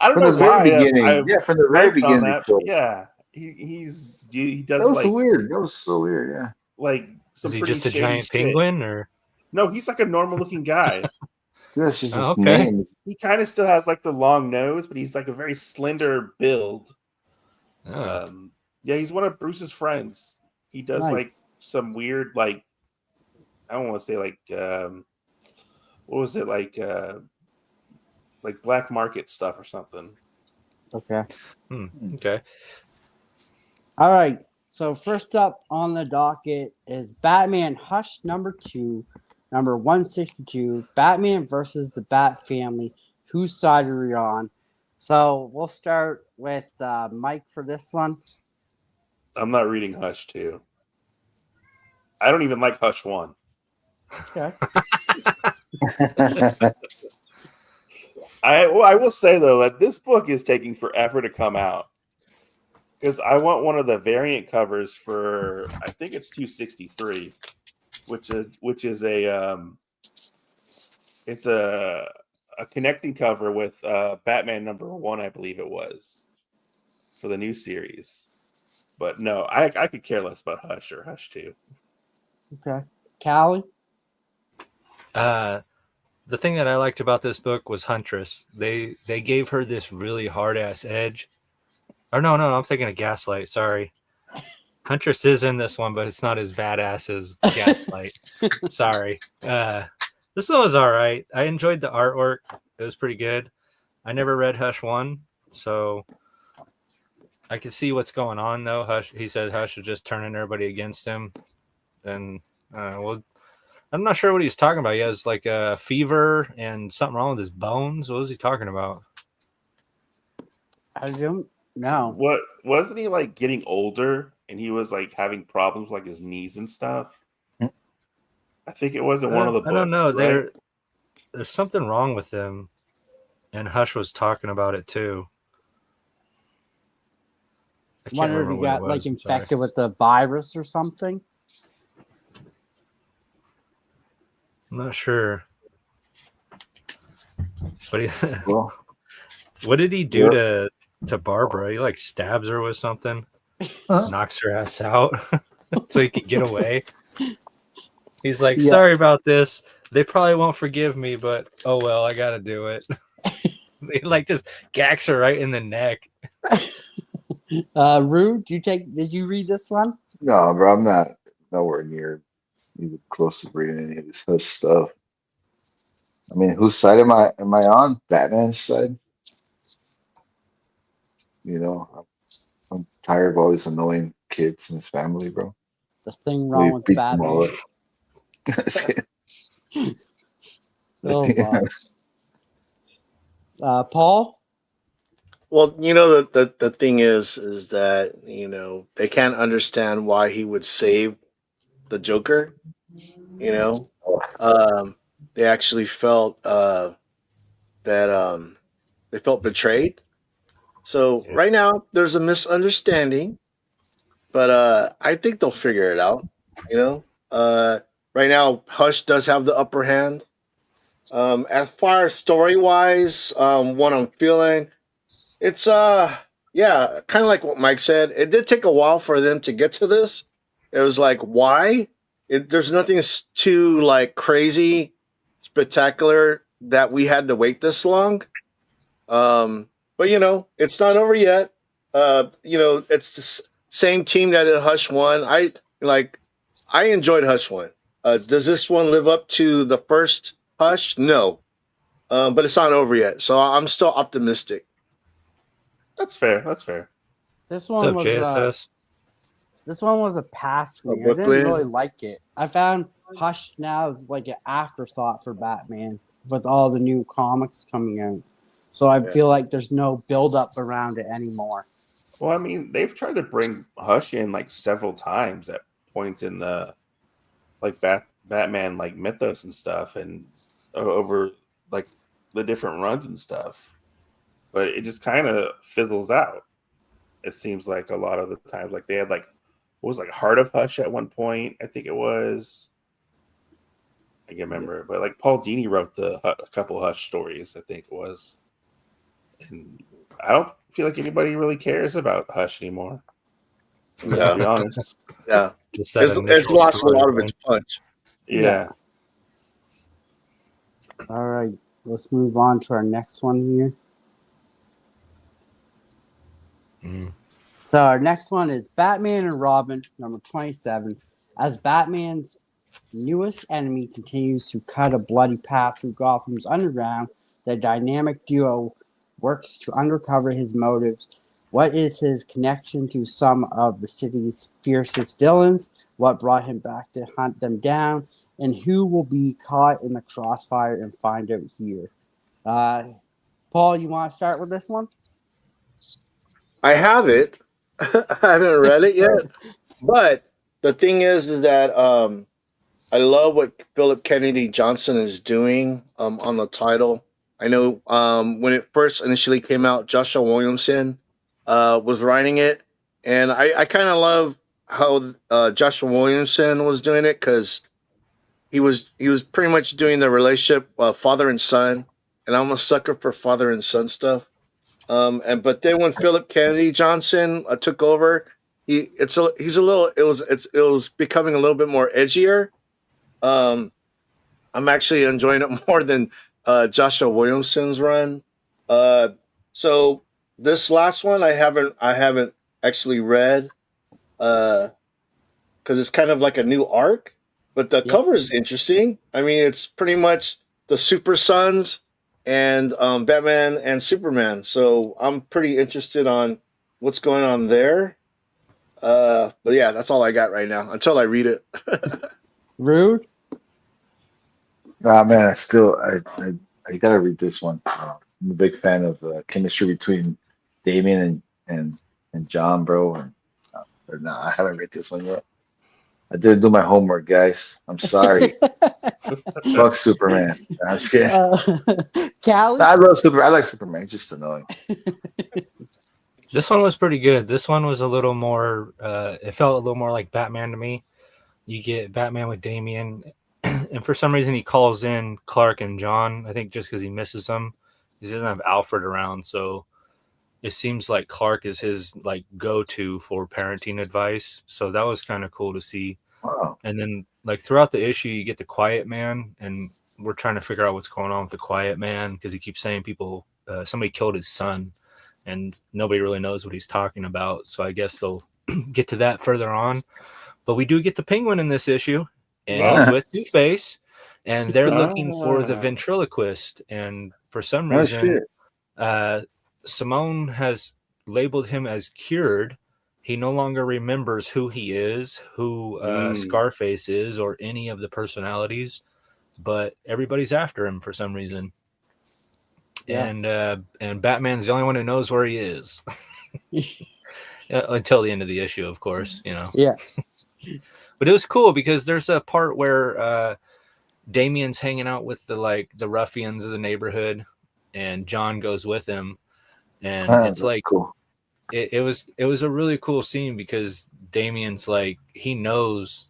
I don't from know the very why. beginning. From the very beginning. That, yeah, he does. That was weird. That was so weird. Yeah. Like, is he just a giant penguin, or no? He's like a normal looking guy. That's just his name. He kind of still has like the long nose, but he's like a very slender build. Yeah, he's one of Bruce's friends. He does like some weird, like, I don't want to say like, what was it, like black market stuff or something. Okay. Okay. All right. So first up on the docket is Batman Hush #2, number 162. Batman versus the Bat Family. Whose side are we on? So we'll start with Mike for this one. I'm not reading Hush 2. I don't even like Hush 1. Okay. I will say, though, that this book is taking forever to come out. Because I want one of the variant covers for, I think it's 263, which is it's a connecting cover with Batman #1, I believe it was, for the new series. But no, I could care less about Hush or Hush 2. Okay. Callie? The thing that I liked about this book was Huntress. They gave her this really hard-ass edge. Or no, I'm thinking of Gaslight. Sorry. Huntress is in this one, but it's not as badass as Gaslight. Sorry. This one was all right. I enjoyed the artwork. It was pretty good. I never read Hush 1, so I can see what's going on, though. He said Hush is just turning everybody against him. And, well, I'm not sure what he's talking about. He has, like, a fever and something wrong with his bones. What was he talking about? I don't know. What wasn't he like getting older and he was like having problems like his knees and stuff? I think it wasn't one of the books. I don't know. Right? There's something wrong with him, and Hush was talking about it too. I wonder if he got like infected with the virus or something. I'm not sure. But what did he do to Barbara? He like stabs her with something, knocks her ass out so he could get away. He's like, sorry about this. They probably won't forgive me, but oh well, I gotta do it. He like just gacks her right in the neck. Rue, did you read this one? No, bro, I'm not nowhere near even close to reading any of this Hush stuff. I mean, whose side am I on? Batman's side? You know, I'm tired of all these annoying kids in his family, bro. The thing We wrong with beat them all Batman. up. Oh, wow. Paul? Well, you know, the thing is that, you know, they can't understand why he would save the Joker. You know, they actually felt that they felt betrayed. So right now there's a misunderstanding, but I think they'll figure it out. You know, right now Hush does have the upper hand. As far as story wise, what I'm feeling, it's yeah, kind of like what Mike said. It did take a while for them to get to this. It was like, why? There's nothing too like crazy, spectacular that we had to wait this long. But you know, it's not over yet. You know, it's the same team that did Hush One. I enjoyed Hush One. Does this one live up to the first Hush? No, but it's not over yet, so I'm still optimistic. That's fair. That's fair. This What's one up, was JSS? this one was a pass for me. I didn't Brooklyn. really like it. I found Hush now is like an afterthought for Batman with all the new comics coming out. So I feel like there's no build up around it anymore. Well, I mean, they've tried to bring Hush in like several times at points in the like Batman like mythos and stuff, and over like the different runs and stuff. But it just kind of fizzles out. It seems like a lot of the times, like they had like what was like Heart of Hush at one point, I think it was. I can't remember, but like Paul Dini wrote a couple Hush stories, I think it was. And I don't feel like anybody really cares about Hush anymore. Yeah. To be honest. Yeah, Just that it's lost a lot of its punch. Yeah. All right, let's move on to our next one here. So our next one is Batman and Robin, number 27. As Batman's newest enemy continues to cut a bloody path through Gotham's underground, the dynamic duo works to uncover his motives. What is his connection to some of the city's fiercest villains? What brought him back to hunt them down? And who will be caught in the crossfire and find out here? Paul, you want to start with this one? I have it. I haven't read it yet, but the thing is that I love what Philip Kennedy Johnson is doing on the title. I know when it first initially came out, Joshua Williamson was writing it, and I kind of love how Joshua Williamson was doing it because he was pretty much doing the relationship father and son, and I'm a sucker for father and son stuff. But then when Philip Kennedy Johnson took over, it was becoming a little bit more edgier. I'm actually enjoying it more than Joshua Williamson's run. So this last one I haven't actually read because it's kind of like a new arc, but the cover is interesting. I mean, it's pretty much the Super Sons and Batman and Superman. So I'm pretty interested on what's going on there. But yeah, that's all I got right now until I read it. Rude? Ah, man, I gotta read this one. I'm a big fan of the chemistry between Damien and John, bro. But no, I haven't read this one yet. I didn't do my homework, guys. I'm sorry. Fuck Superman. I'm just kidding. Callie? I love Superman. I like Superman. It's just annoying. This one was pretty good. This one was a little more. It felt a little more like Batman to me. You get Batman with Damian, and for some reason he calls in Clark and John. I think just because he misses them. He doesn't have Alfred around, so it seems like Clark is his like go-to for parenting advice. So that was kind of cool to see. Wow. And then like throughout the issue, you get the Quiet Man, and we're trying to figure out what's going on with the Quiet Man because he keeps saying people somebody killed his son, and nobody really knows what he's talking about. So I guess they'll get to that further on. But we do get the Penguin in this issue, and he's with Two-Face, and they're looking for the ventriloquist. And for some reason, Simone has labeled him as cured. He no longer remembers who he is, who Scarface is, or any of the personalities, but everybody's after him for some reason. Yeah. And Batman's the only one who knows where he is. Until the end of the issue, of course, you know. Yeah. But it was cool because there's a part where Damian's hanging out with the ruffians of the neighborhood, and John goes with him, and it's like cool. It was a really cool scene because Damian's like, he knows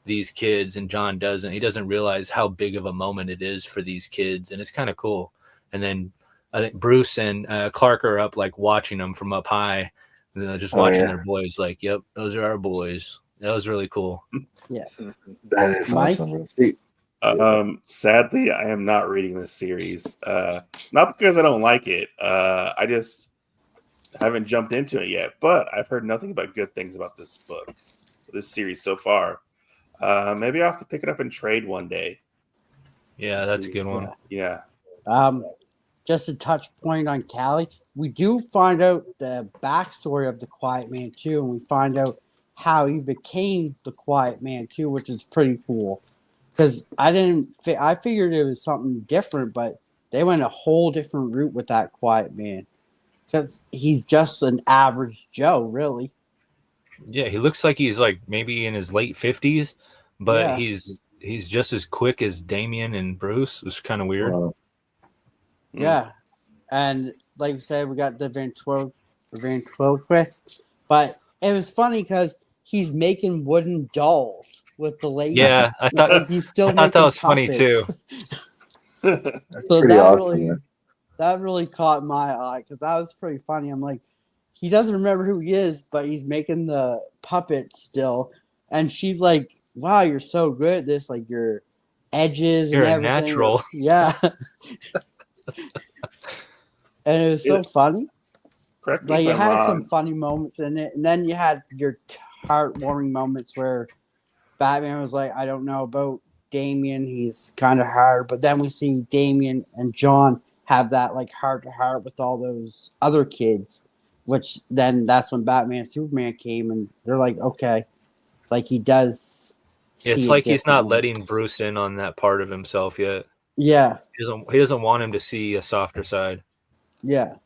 these kids and John doesn't. He doesn't realize how big of a moment it is for these kids, and it's kind of cool. And then I think Bruce and Clark are up like watching them from up high, and they're just watching their boys. Like, yep, those are our boys. That was really cool. Yeah, that is awesome. Sadly, I am not reading this series. Not because I don't like it. I just haven't jumped into it yet. But I've heard nothing but good things about this book, this series so far. Maybe I'll have to pick it up and trade one day. Yeah, that's a good one. Yeah. Just a touch point on Callie. We do find out the backstory of the Quiet Man too, and we find out how he became the Quiet Man too, which is pretty cool. Because I figured it was something different, but they went a whole different route with that Quiet Man. Because he's just an average Joe, really. Yeah, he looks like he's like maybe in his late 50s, but he's just as quick as Damian and Bruce. It was kind of weird. Yeah, and like you said, we got the ventriloquist, but it was funny because he's making wooden dolls with the lady. Yeah, I thought he's still that was funny too. That's So pretty awesome. That really caught my eye because that was pretty funny. I'm like, he doesn't remember who he is, but he's making the puppet still, and she's like, "Wow, you're so good at this! Like your edges You're and everything." natural. Yeah. And it was so funny. Correct me like if it I'm had wrong. some funny moments in it, and then you had your heartwarming moments where Batman was like, "I don't know about Damian, he's kind of hard," but then we see Damian and John have that like heart to heart with all those other kids, which then that's when Batman and Superman came, and they're like, okay, like he does. It's like he's not letting Bruce in on that part of himself yet. Yeah, he doesn't want him to see a softer side. Yeah.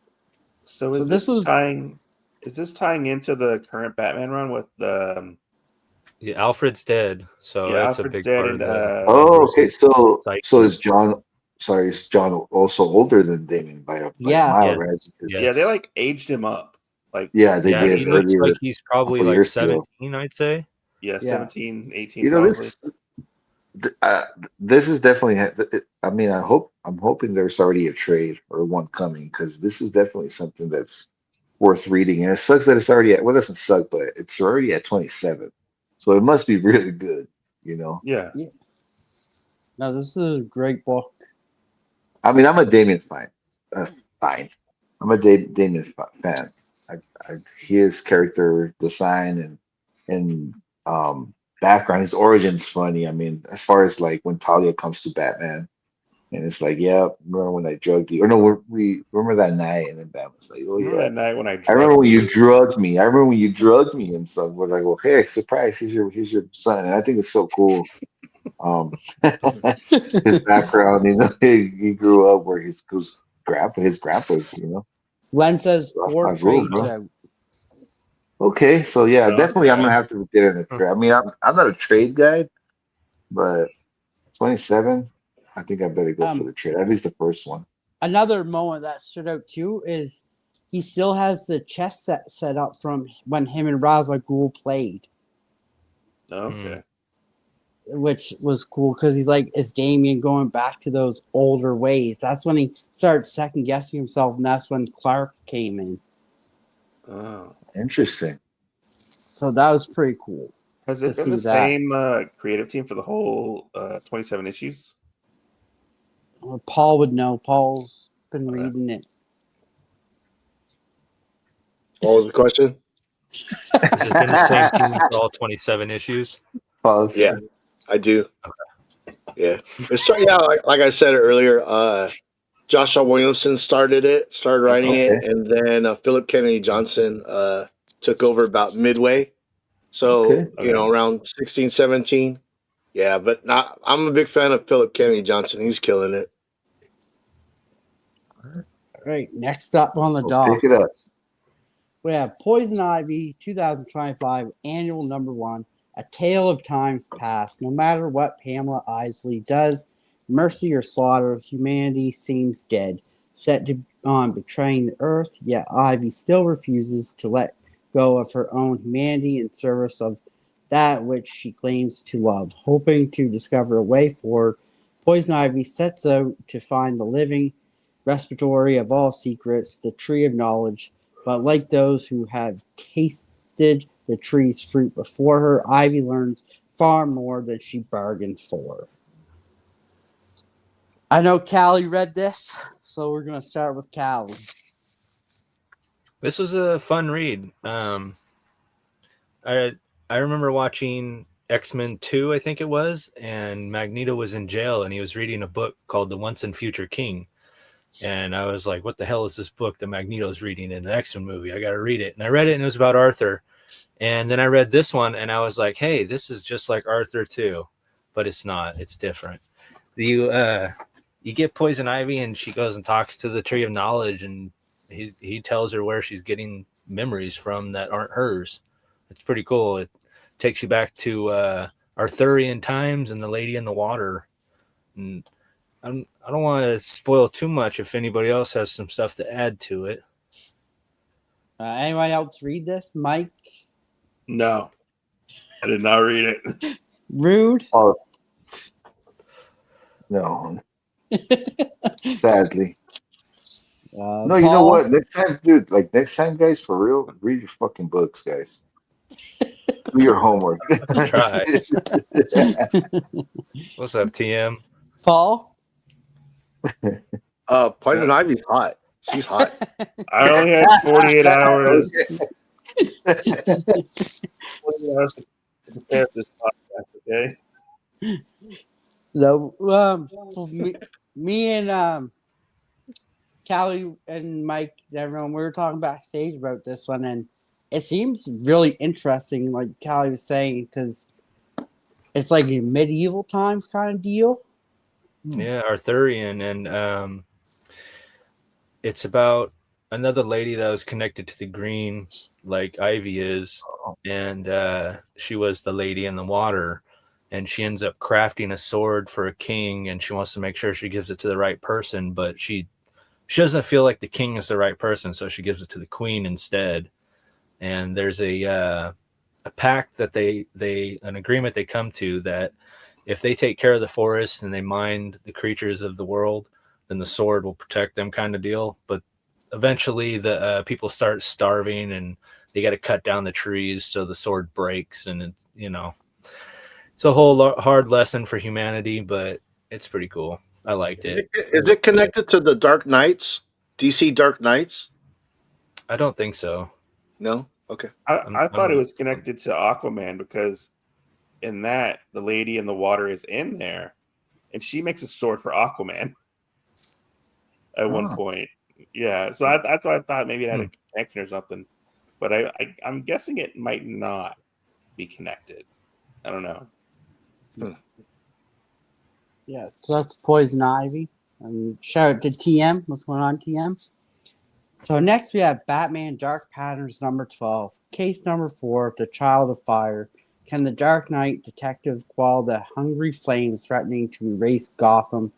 So is this tying into the current Batman run with the? Yeah, Alfred's dead, so that's Alfred's a big dead part of and, okay. So is John? Sorry, is John also older than Damien by a mile, right? Yeah, they like aged him up. Like they did. He looks like he's probably like 17, I'd say. Yeah, 17, 18. You know, this is definitely. I mean, I'm hoping there's already a trade or one coming because this is definitely something that's worth reading. And it sucks that it's already it doesn't suck, but it's already at 27, so it must be really good. You know. Yeah. No, this is a great book. I mean, I'm a Damien fan. I'm a Damien fan. His character design and background, his origin's funny. I mean, as far as like when Talia comes to Batman, and it's like, yeah, remember when I drugged you? Or no, we remember that night, and then Batman's like, oh yeah, that night when I remember when you drugged me. I remember when you drugged me, and so we're like, well, hey, surprise, here's your son, and I think it's so cool. His background, you know, he grew up where his grandpa's, you know. Glenn says 4 trades out. Okay, so yeah, definitely I'm gonna have to get in a trade. I mean, I'm not a trade guy, but 27, I think I better go for the trade. At least the first one. Another moment that stood out too is he still has the chess set up from when him and Ra's al Ghul played. Okay. Which was cool because he's like, is Damien going back to those older ways? That's when he started second guessing himself, and that's when Clark came in. Oh, interesting. So that was pretty cool. Has it been the same creative team for the whole 27 issues? Paul would know. Paul's been reading it. What was the question? Has it been the same team for all 27 issues? Pause. Yeah, I do. Okay. Yeah, like I said earlier, Joshua Williamson started writing it, and then Philip Kennedy Johnson took over about midway. So around 16, 17. Yeah, but I'm a big fan of Philip Kennedy Johnson. He's killing it. All right, next up on the dock. Pick it up. We have Poison Ivy 2025 Annual #1, A Tale of Times Past. No matter what Pamela Isley does, mercy or slaughter, humanity seems dead. Set on betraying the earth, yet Ivy still refuses to let go of her own humanity in service of that which she claims to love. Hoping to discover a way forward, Poison Ivy sets out to find the living respiratory of all secrets, the tree of knowledge. But like those who have tasted the tree's fruit before her, Ivy learns far more than she bargained for. I know Callie read this, so we're going to start with Callie. This was a fun read. I remember watching X-Men 2, I think it was, and Magneto was in jail, and he was reading a book called The Once and Future King. And I was like, what the hell is this book that Magneto's reading in the X-Men movie? I got to read it. And I read it, and it was about Arthur. And then I read this one, and I was like, hey, this is just like Arthur too. But it's not. It's different. You get Poison Ivy, and she goes and talks to the Tree of Knowledge, and he tells her where she's getting memories from that aren't hers. It's pretty cool. It takes you back to Arthurian times and the Lady in the Water. And I don't want to spoil too much if anybody else has some stuff to add to it. Anyone else read this? Mike? No, I did not read it. Rude? Oh, no. Sadly. No, Paul? you know what? Next time, dude, next time, guys, for real, read your fucking books, guys. Do your homework. Try. What's up, TM? Paul? Poison Ivy's hot. She's hot. I only had 48 hours. 48 hours to prepare for this podcast, okay? No, me and Callie and Mike and everyone, we were talking backstage about this one, and it seems really interesting, like Callie was saying, because it's like a medieval times kind of deal. Yeah, Arthurian, and it's about another lady that was connected to the green, like Ivy is, and she was the Lady in the Water, and she ends up crafting a sword for a king, and she wants to make sure she gives it to the right person, but she doesn't feel like the king is the right person, so she gives it to the queen instead. And there's a pact that an agreement they come to that if they take care of the forest and they mind the creatures of the world, then the sword will protect them, kind of deal. But eventually the people start starving, and they got to cut down the trees so the sword breaks. And it's a whole hard lesson for humanity, but it's pretty cool. I liked it. Is it connected to the Dark Knights? DC Dark Knights? I don't think so. No? Okay. I thought it was connected to Aquaman because in that, the Lady in the Water is in there, and she makes a sword for Aquaman at one point. Yeah, so that's why I thought maybe it had a connection or something. But I'm guessing it might not be connected. I don't know. Yeah, so that's Poison Ivy. And shout out to TM. What's going on, TM? So next we have Batman Dark Patterns #12. Case #4, The Child of Fire. Can the Dark Knight detective quell the hungry flames threatening to erase Gotham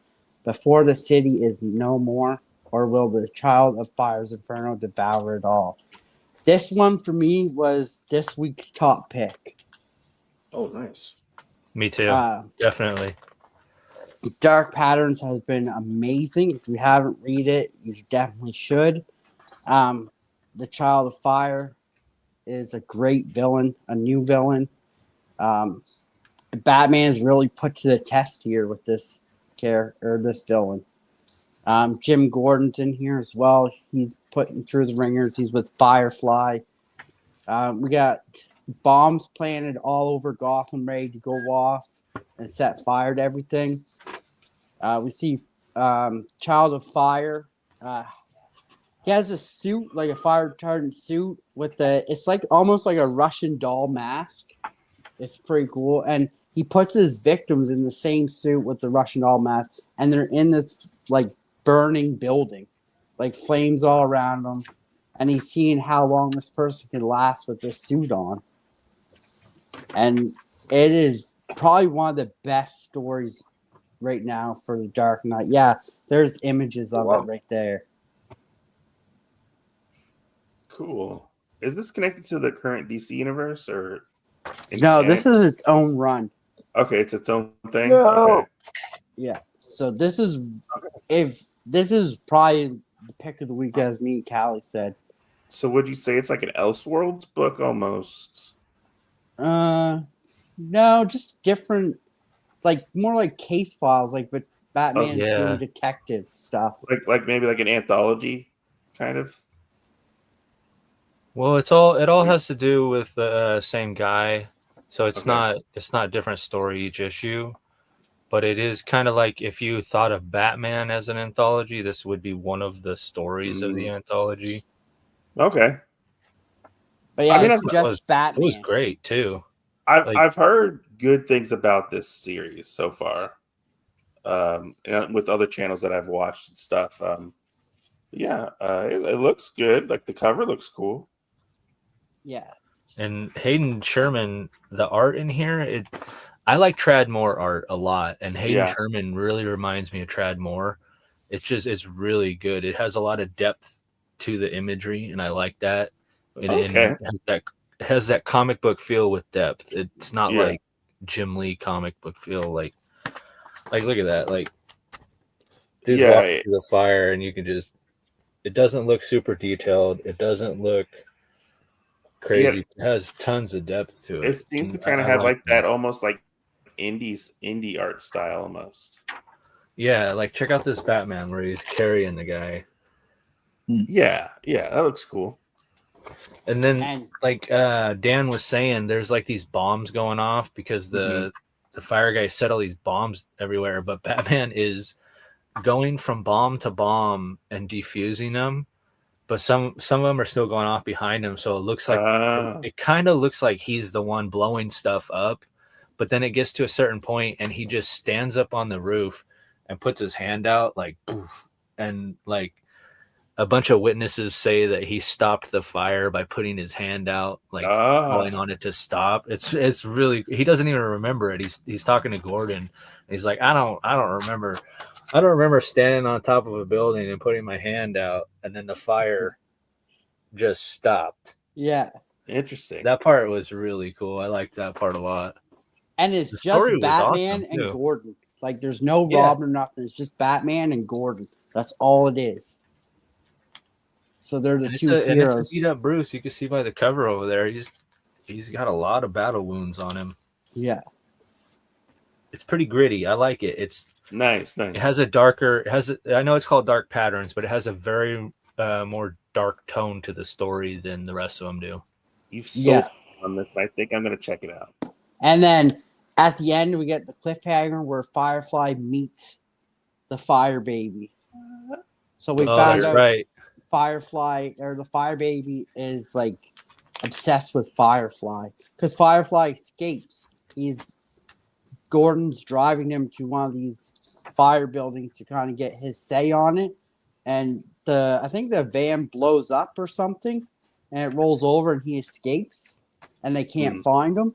before the city is no more? Or will the Child of Fire's inferno devour it all? This one for me was this week's top pick. Oh, nice. Me too. Definitely. Dark Patterns has been amazing. If you haven't read it, you definitely should. The Child of Fire is a great villain, a new villain. Batman is really put to the test here with this character or this villain. Jim Gordon's in here as well. He's putting through the ringers. He's with Firefly. We got bombs planted all over Gotham, ready to go off and set fire to everything. We see Child of Fire. He has a suit, like a fire retardant suit, it's like almost like a Russian doll mask. It's pretty cool. And he puts his victims in the same suit with the Russian doll mask, and they're in this like burning building, like flames all around them. And he's seeing how long this person can last with this suit on. And it is probably one of the best stories right now for the Dark Knight. Yeah, there's images of it right there. Cool. Is this connected to the current DC universe or? No, this is its own run. Okay, it's its own thing. No. Okay. Yeah. So this is probably the pick of the week, as me and Callie said. So would you say it's like an Elseworlds book almost? No, just different, like more like case files, like but Batman doing detective stuff. Like maybe like an anthology, kind of. Well, it all has to do with the same guy, so it's not different story each issue, but it is kind of like if you thought of Batman as an anthology, this would be one of the stories of the anthology. Okay. But yeah, it's just Batman. It was great too. I've heard good things about this series so far, with other channels that I've watched and stuff. It looks good. Like the cover looks cool. Yeah. And Hayden Sherman, the art in here, I like Trad Moore art a lot, and Hayden Sherman really reminds me of Trad Moore. It's really good. It has a lot of depth to the imagery, and I like that. And it has that comic book feel with depth. It's not like Jim Lee comic book feel. Like look at that. Like, dude walks through the fire, and you can just. It doesn't look super detailed. It doesn't look crazy. It has tons of depth to it. It seems to kind of have like that almost like indie art style almost. Yeah, like check out this Batman where he's carrying the guy. Yeah, that looks cool. And then like Dan was saying, there's like these bombs going off because the fire guy set all these bombs everywhere, but Batman is going from bomb to bomb and defusing them. But some of them are still going off behind him, so it looks like it kind of looks like he's the one blowing stuff up. But then it gets to a certain point, and he just stands up on the roof and puts his hand out, like, poof, and like a bunch of witnesses say that he stopped the fire by putting his hand out, like calling on it to stop. It's really, he doesn't even remember it. He's talking to Gordon. He's like, I don't remember standing on top of a building and putting my hand out, and then the fire just stopped. Yeah. Interesting. That part was really cool. I liked that part a lot. And it's just Batman and Gordon. Like, there's no Robin or nothing. It's just Batman and Gordon. That's all it is. So they're the two heroes. And it's a beat up Bruce. You can see by the cover over there. He's got a lot of battle wounds on him. Yeah. It's pretty gritty. I like it. It's nice. It has a darker. I know it's called Dark Patterns, but it has a very more dark tone to the story than the rest of them do. You've sold on this. I think I'm going to check it out. And then at the end, we get the cliffhanger where Firefly meets the Fire Baby. So we found out Firefly, or the Fire Baby, is like obsessed with Firefly because Firefly escapes. Gordon's driving him to one of these fire buildings to kind of get his say on it, and I think the van blows up or something, and it rolls over, and he escapes, and they can't find him.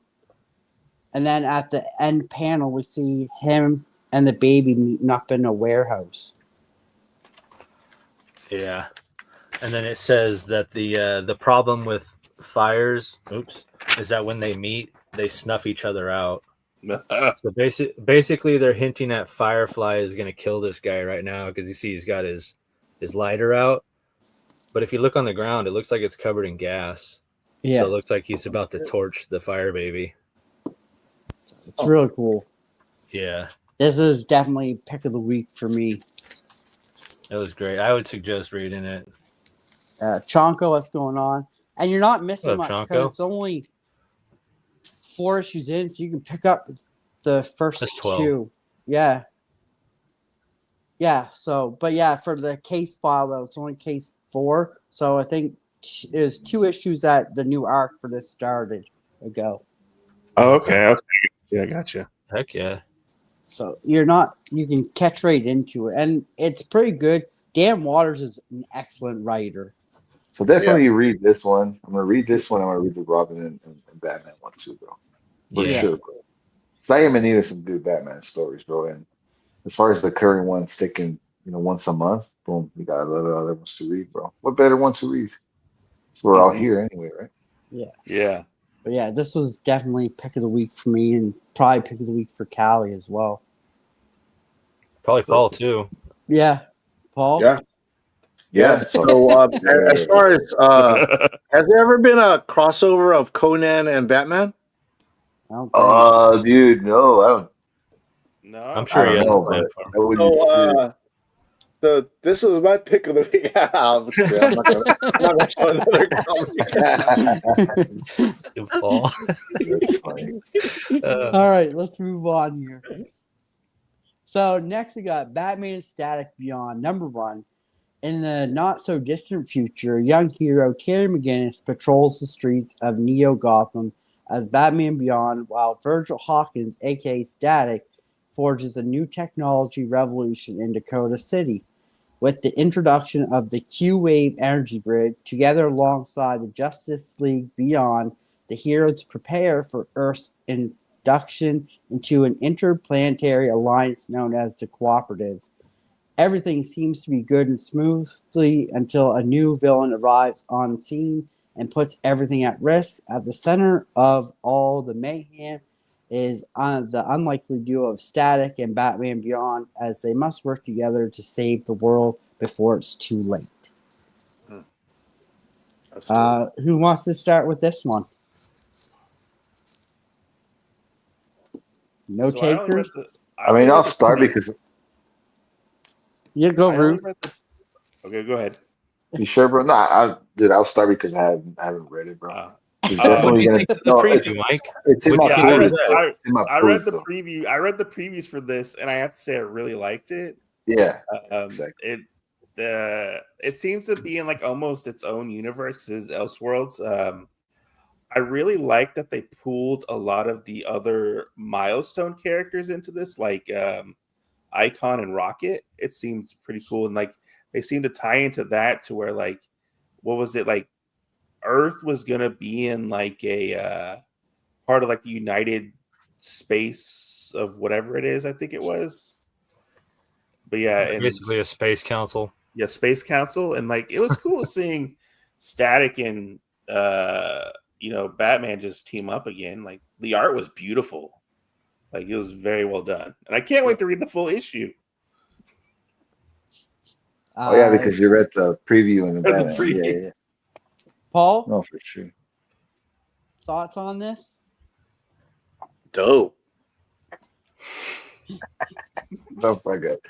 And then at the end panel, we see him and the baby meeting up in a warehouse. Yeah, and then it says that the problem with fires, is that when they meet, they snuff each other out. So basically, they're hinting at Firefly is going to kill this guy right now because you see he's got his lighter out. But if you look on the ground, it looks like it's covered in gas. Yeah, so it looks like he's about to torch the Fire Baby. It's really cool. Yeah. This is definitely pick of the week for me. It was great. I would suggest reading it. Chonko, what's going on? And you're not missing What's much up, because Chonko? it's only 4 issues in, so you can pick up the first That's 12. 2. Yeah. Yeah, so, but yeah, for the case file, though, it's only case 4. So I think there's 2 issues that the new arc for this started ago. Oh, okay. Yeah, gotcha. Heck yeah. So you can catch right into it. And it's pretty good. Dan Waters is an excellent writer. So definitely read this one. I'm gonna read this one. I'm gonna read the Robin and Batman one too, bro. For Yeah. sure, bro. Because I am in need of some good Batman stories, bro. And as far as the current one sticking, once a month, boom, we got a lot of other ones to read, bro. What better one to read? So we're all here anyway, right? Yeah. But yeah, this was definitely pick of the week for me and probably pick of the week for Callie as well. Probably fall too. Yeah. Paul? Yeah. So as far as has there ever been a crossover of Conan and Batman? I don't think. Dude, no, I don't. No, I'm I sure don't he has know, a plan but for him. that would be sick. So this was my pick of the week. I'm not gonna show another comic. Good fall. That's funny. All right, let's move on here. So next we got Batman Static Beyond #1. In the not-so-distant future, young hero Terry McGinnis patrols the streets of Neo Gotham as Batman Beyond, while Virgil Hawkins, aka Static, forges a new technology revolution in Dakota City. With the introduction of the Q-Wave energy grid, together alongside the Justice League Beyond, the heroes prepare for Earth's induction into an interplanetary alliance known as the Cooperative. Everything seems to be good and smoothly until a new villain arrives on scene and puts everything at risk. At the center of all the mayhem is the unlikely duo of Static and Batman Beyond, as they must work together to save the world before it's too late. Who wants to start with this one? No takers? I'll start because. Yeah, go, Ruth. Okay, go ahead. You sure, bro? No, dude, I'll start because I haven't read it, bro. It's What do definitely you gonna. think of the No, preview, Mike? it's in my playlist. I read the preview. I read the previews for this, and I have to say I really liked it. Yeah, exactly. It seems to be in like almost its own universe because it's Elseworlds. I really like that they pulled a lot of the other milestone characters into this, like Icon and Rocket. It seems pretty cool, and like they seem to tie into that to where like what was it like Earth was gonna be in like a part of like the United Space of whatever it is, I think it was. But yeah, and basically a space council. Yeah, Space Council, and like it was cool seeing Static and Batman just team up again. Like the art was beautiful. Like it was very well done. And I can't wait to read the full issue. Oh yeah, because you read the preview and the Batman. Preview. Yeah. Paul? No, for sure. Thoughts on this? Dope. Don't forget.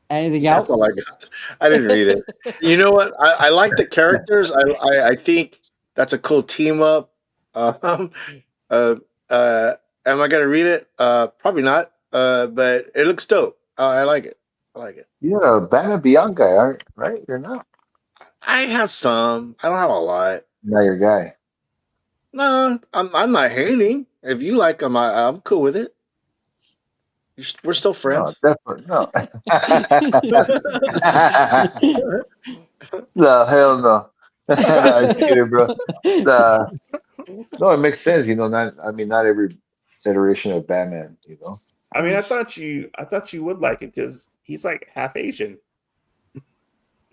Anything else? That's all I got. I didn't read it. You know what? I like the characters. I think that's a cool team up. Am I gonna read it? Probably not. But it looks dope. I like it. You're a Batman Beyond guy, right? You're not. I have some. I don't have a lot. Not your guy. No, I'm not hating. If you like them, I'm cool with it. We're still friends. No, definitely no. No, hell no. No, just kidding, bro. No, it makes sense. Not every iteration of Batman. I mean, I thought you would like it because he's like half Asian.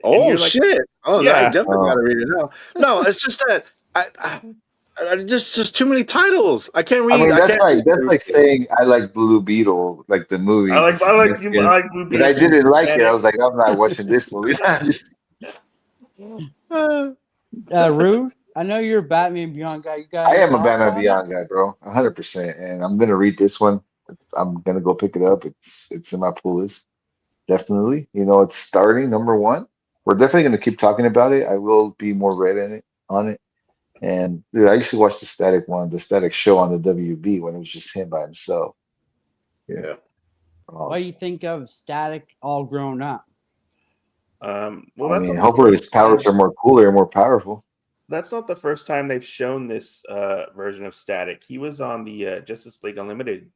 Oh shit! Oh yeah, I definitely gotta read it now. No, it's just that I just too many titles. I can't read. I mean, that's like saying I like Blue Beetle, like the movie. I like Blue Beetle. But I didn't like it. I was like, I'm not watching this movie. Rude. I know you're a Batman Beyond guy. I am a Batman Beyond guy, bro, 100%. And I'm gonna read this one. I'm gonna go pick it up. It's in my pull list, definitely. It's starting #1. we're definitely going to keep talking about it. I will be more read in it on it. And dude, I used to watch the Static one, the Static show on the WB when it was just him by himself. Yeah. What do you think of Static all grown up? Well, I that's mean, not the hopefully his first powers time. are more cooler and more powerful. That's not the first time they've shown this version of Static. He was on the Justice League Unlimited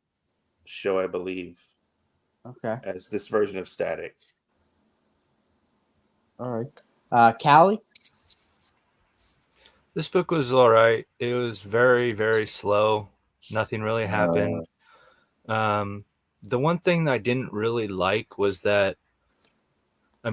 show, I believe, Okay. as this version of Static. All right. Callie? This book was all right. It was very, very slow. Nothing really happened. The one thing that I didn't really like was that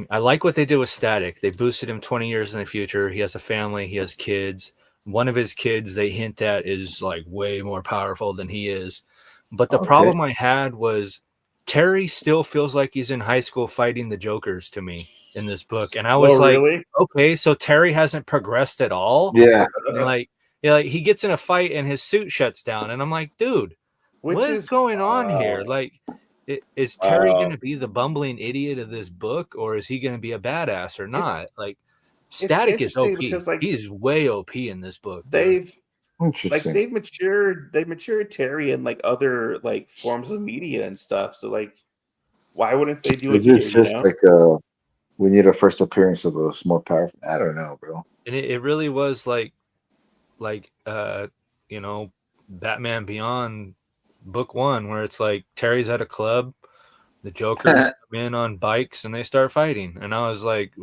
I like what they did with Static. They boosted him 20 years in the future. He has a family. He has kids. One of his kids they hint at is like way more powerful than he is. But the problem I had was Terry still feels like he's in high school fighting the Jokers to me in this book. And I was really? okay, so Terry hasn't progressed at all. Yeah. And like he gets in a fight and his suit shuts down. And I'm like, dude, what is going on here? Like, is Terry going to be the bumbling idiot of this book, or is he going to be a badass or not? Like, Static is OP. Because, he's way OP in this book. They've Interesting. matured Terry in like other like forms of media and stuff. So like, why wouldn't they do it It's here? just like we need a first appearance of a more powerful. I don't know, bro. And it really was like Batman Beyond book 1, where it's like Terry's at a club, the Jokers come in on bikes and they start fighting, and I was like,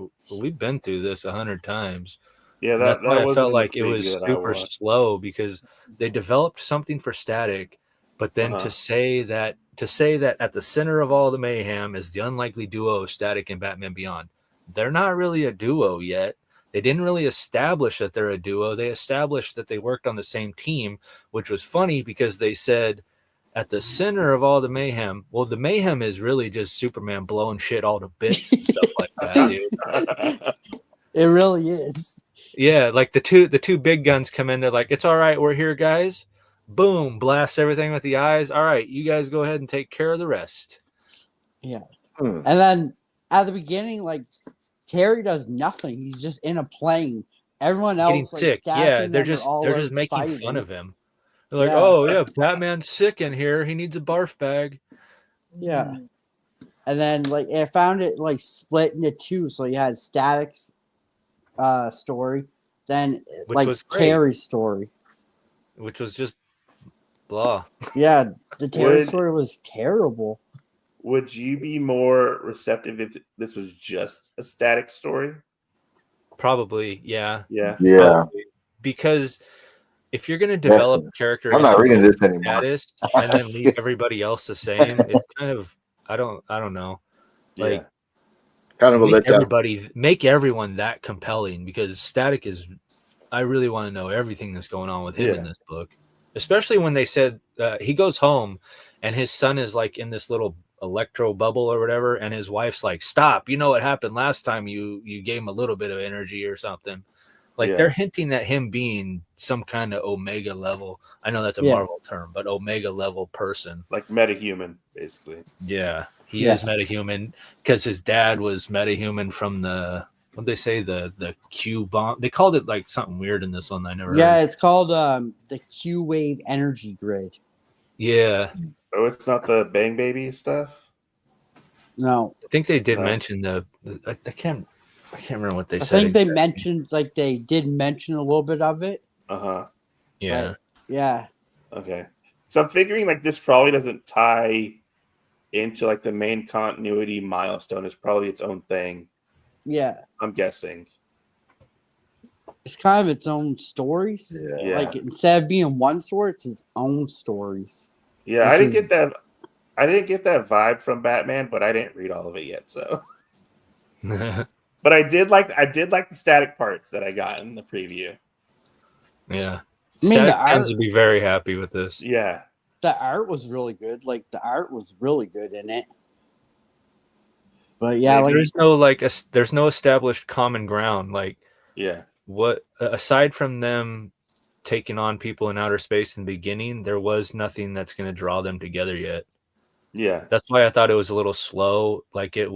we've been through this 100 times. Yeah, that's why I felt like it was super slow, because they developed something for Static, but then to say that at the center of all the mayhem is the unlikely duo of Static and Batman Beyond. They're not really a duo yet. They didn't really establish that they're a duo. They established that they worked on the same team, which was funny because they said at the center of all the mayhem. Well, the mayhem is really just Superman blowing shit all to bits and stuff like that, dude. It really is. Yeah, like the two big guns come in. They're like, "It's all right, we're here, guys." Boom, blast everything with the eyes. All right, you guys go ahead and take care of the rest. Yeah. And then at the beginning, like, Terry does nothing. He's just in a plane. Everyone else getting sick. Yeah, they're just making fun of him. They're like, "Oh yeah, Batman's sick in here. He needs a barf bag." Yeah. And then like I found it like split into two. So you had Static's story, then which like was Terry's story, which was just blah. Yeah, the Terry story was terrible. Would you be more receptive if this was just a Static story? Probably, yeah. Probably. Because if you're going to develop a character, I'm not reading this anymore. Status and then leave everybody else the same, it's kind of I don't know. Like, kind of a letdown. Make everyone that compelling, because Static is. I really want to know everything that's going on with him in this book, especially when they said he goes home and his son is like in this little electro bubble or whatever, and his wife's like, "Stop! You know what happened last time? You gave him a little bit of energy or something." Like they're hinting at him being some kind of Omega level. I know that's a Marvel term, but Omega level person, like metahuman, basically. Yeah, he is metahuman because his dad was metahuman from the. What they say, the Q bomb? They called it like something weird in this one. I never. Yeah, it's called the Q wave energy grid. Yeah. Oh, it's not the Bang Baby stuff. No, I think they did mention I can't remember what they said. I think they mentioned they did mention a little bit of it. Yeah. Yeah. Okay. So I'm figuring like this probably doesn't tie into like the main continuity milestone. It's probably its own thing. Yeah. I'm guessing. It's kind of its own stories. Yeah. Like instead of being one story, it's its own stories. Yeah, I didn't get that. I didn't get that vibe from Batman, but I didn't read all of it yet. So, but I did like the Static parts that I got in the preview. Yeah, Static fans would be very happy with this. Yeah, the art was really good. Like the art was really good in it. But yeah, there's no established common ground. Like, what aside from them taking on people in outer space in the beginning, there was nothing that's going to draw them together yet. Yeah, that's why I thought it was a little slow. Like it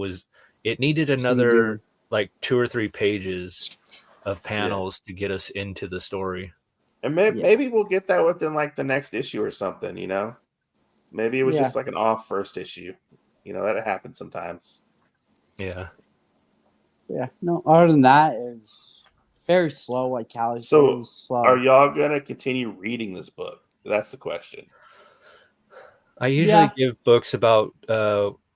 needed another like 2 or 3 pages of panels to get us into the story. And maybe we'll get that within like the next issue or something, you know? Maybe it was just like an off first issue. You know, that happens sometimes. Yeah. Yeah. No, other than that, it's very slow, like Callie said. So, It was slow. are y'all going to continue reading this book? That's the question. I usually give books about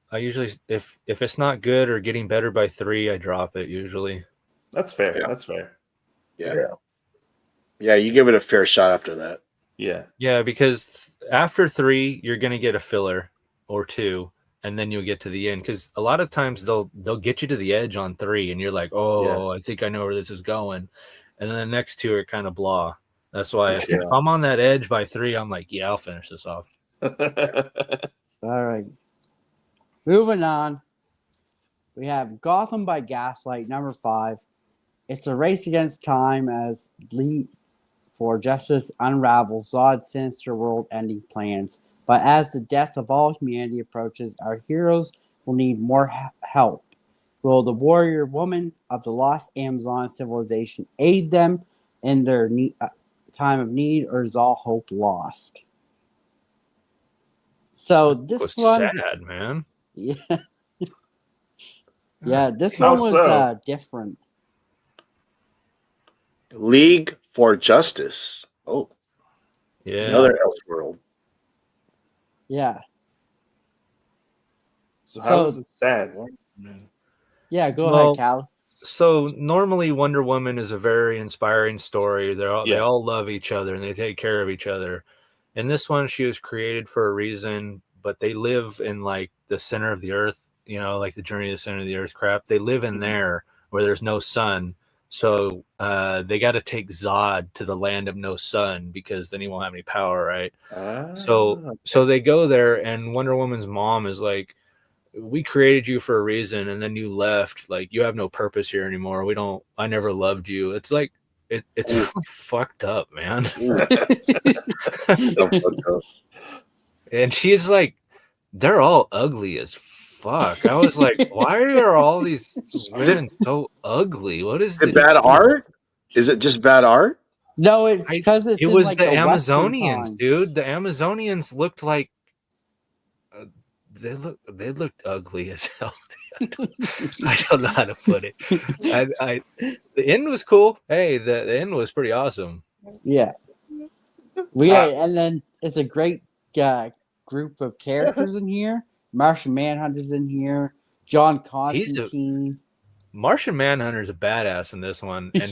I usually if it's not good or getting better by 3, I drop it usually. That's fair. Yeah. That's fair. Yeah, you give it a fair shot after that. Yeah. Yeah, because after 3, you're gonna get a filler or 2, and then you'll get to the end. Because a lot of times they'll get you to the edge on 3, and you're like, oh, I think I know where this is going, and then the next 2 are kind of blah. That's why if I'm on that edge by 3, I'm like, yeah, I'll finish this off. All right. Moving on. We have Gotham by Gaslight, number 5. It's a race against time as Lee for justice unravels Zod's sinister world-ending plans. But as the death of all humanity approaches, our heroes will need more help. Will the warrior woman of the lost Amazon civilization aid them in their time of need, or is all hope lost? So this one, sad, man. Yeah, yeah. This one was different. League for Justice. Oh, yeah, another Elseworld. Yeah. So how is it sad? Yeah, go ahead, Cal. So normally Wonder Woman is a very inspiring story. They all love each other and they take care of each other. In this one, she was created for a reason, but they live in like the center of the earth, you know, like the Journey to the Center of the Earth crap. They live in there where there's no sun. So they got to take Zod to the land of no sun because then he won't have any power, right? So they go there, and Wonder Woman's mom is like, we created you for a reason, and then you left. Like, you have no purpose here anymore. I never loved you. It's like, it's really fucked up, man. And she's like, they're all ugly as fuck. I was like, why are all these women so ugly? What is it? Bad art? Is it just bad art? No, it's because it was like the Amazonians, dude. The Amazonians looked like they looked ugly as hell. I don't know how to put it. The end was cool. Hey, the end was pretty awesome. Yeah. And then it's a great group of characters in here. Martian Manhunter's in here. John Constantine. Martian Manhunter's a badass in this one, and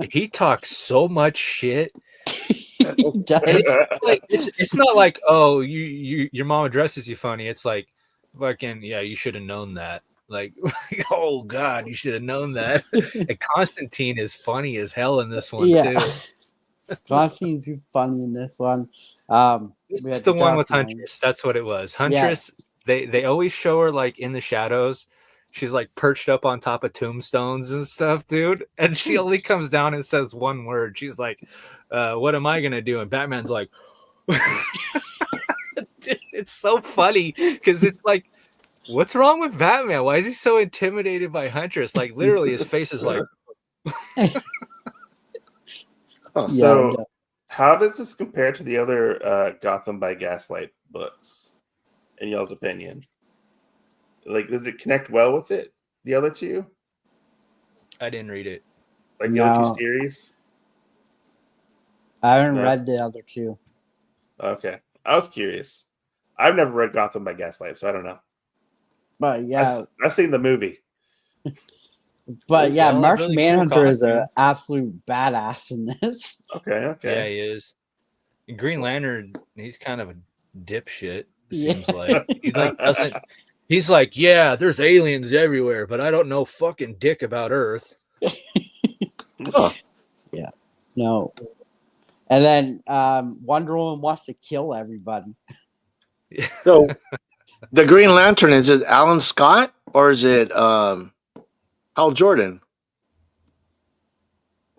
he talks so much shit. It's not like, oh, your mom dresses you funny. It's like, fucking, yeah, you should have known that. Like, oh god, you should have known that. And Constantine is funny as hell in this one too. Constantine's funny in this one. It's the one with Huntress. That's what it was. Huntress. Yeah. They always show her like in the shadows. She's like perched up on top of tombstones and stuff, dude. And she only comes down and says one word. She's like, what am I gonna do? And Batman's like, it's so funny because it's like, what's wrong with Batman? Why is he so intimidated by Huntress? Like, literally, his face is like. So, how does this compare to the other Gotham by Gaslight books, in y'all's opinion? Like, does it connect well with it? The other two? I didn't read it. Like the other two series? I haven't read the other two. Okay. I was curious. I've never read Gotham by Gaslight, so I don't know. But yeah. I've seen the movie. But yeah, Martian really Manhunter is an absolute badass in this. Okay. Yeah, he is. Green Lantern, he's kind of a dipshit, it seems like. He's like, yeah, there's aliens everywhere, but I don't know fucking dick about Earth. Yeah. No. And then Wonder Woman wants to kill everybody. So the Green Lantern, is it Alan Scott or is it Hal Jordan?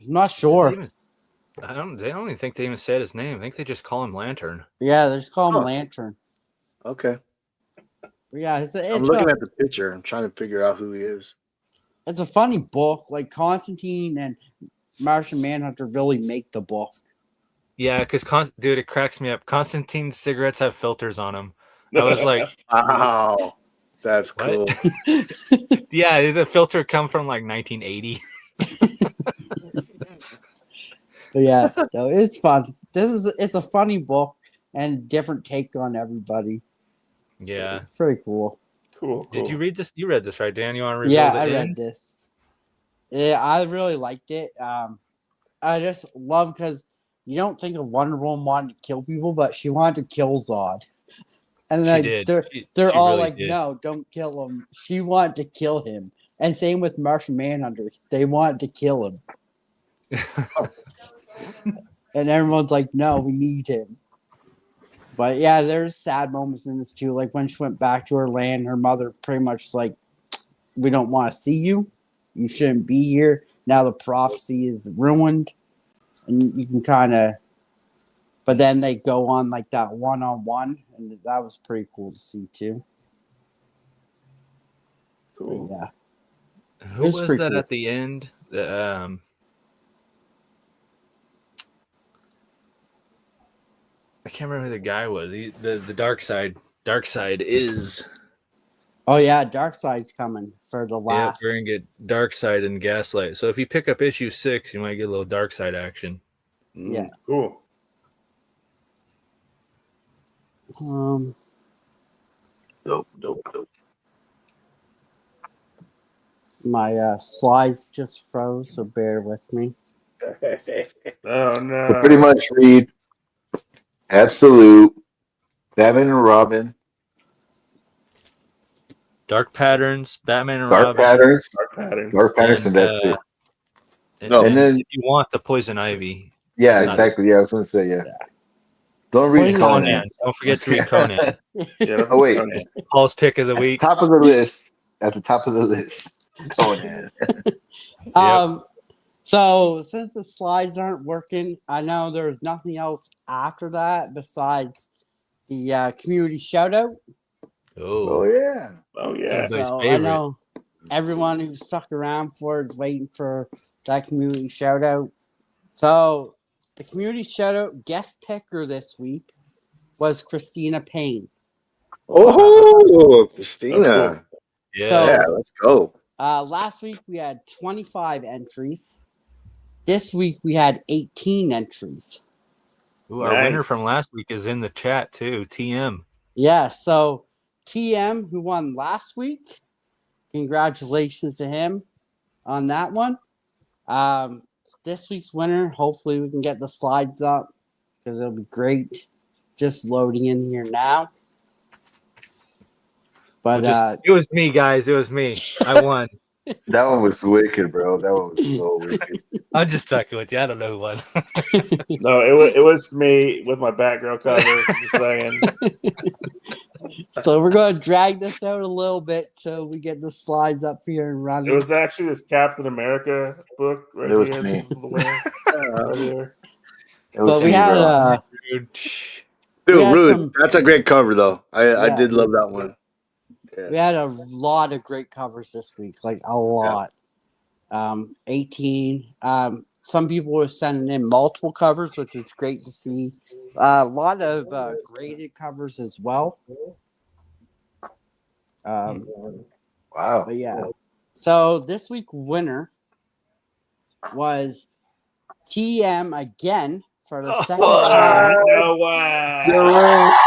I'm not sure. They don't even think they even said his name. I think they just call him Lantern. Yeah, they just call him Lantern. Okay. Yeah, I'm looking at the picture. I'm trying to figure out who he is. it's a funny book. Like Constantine and Martian Manhunter really make the book. Yeah, because dude, it cracks me up. Constantine's cigarettes have filters on them. I was like, wow, that's what? cool. Yeah, the filter come from like 1980. But yeah, no, it's fun. It's a funny book and different take on everybody. Yeah, so it's pretty cool. Cool. Did you read this? You read this, right, Dan? You want to reveal Yeah, the I end? read this. Yeah, I really liked it. I just love because you don't think of Wonder Woman wanting to kill people, but she wanted to kill Zod, and She like did. they're She all really like, did. "No, don't kill him." She wanted to kill him, and same with Martian Manhunter. They wanted to kill him, and everyone's like, "No, we need him." But yeah, there's sad moments in this too. Like when she went back to her land, her mother pretty much like, "We don't want to see you. You shouldn't be here. Now the prophecy is ruined." And you can kind of, but then they go on like that one-on-one, and that was pretty cool to see too. Cool. But yeah, Who It's was pretty that cool. at the end? I can't remember who the guy was. The dark side. Dark side is. Oh yeah, Darkseid's coming for the Yep, last. we're gonna get dark side and gaslight. So if you pick up issue 6, you might get a little dark side action. Yeah. Cool. Dope. My slides just froze, so bear with me. Oh no. So pretty much read Absolute, Batman and Robin, Dark Patterns, Batman and Dark Robin. Patterns, Dark Patterns. Dark Patterns, and that's it. And then- if you want the Poison Ivy. Yeah, It's not- exactly. Yeah, I was going to say, yeah. Don't read Poison Conan. Conan. Don't forget to read Conan. Yeah, Oh, wait. Paul's pick of the At the week. top of the list. At the top of the list. Conan. So since the slides aren't working, I know there's nothing else after that besides the community shout out. Oh, yeah. Oh yeah. Everybody's So I favorite. know everyone who stuck around for it is waiting for that community shout out. So the community shout out guest picker this week was Christina Payne. Oh, Christina. Yeah. So- Yeah, let's go. Last week we had 25 entries. This week we had 18 entries. Ooh, our winner Nice. from last week is in the chat too. TM. Yeah, so TM, who won last week, congratulations to him on that one. This week's winner, hopefully we can get the slides up because it'll be great. Just loading in here now. But It was me, guys. It was me. I won. That one was wicked, bro. That one was so wicked. I'm just fucking with you. I don't know who won. No, it was me with my Batgirl cover. Just saying. so we're going to drag this out a little bit till we get the slides up here and It running. was actually this Captain America book right It was here. me. This is the winner. Right here. It was But we me, had bro. Dude, shh. Dude, We had Rude. some- That's a great cover, though. I Yeah. did love that one. We had a lot of great covers this week, like a lot. 18. Some people were sending in multiple covers, which is great to see. A lot of graded covers as well. Wow. But yeah. So this week winner was TM again for the second time. No way. You're right.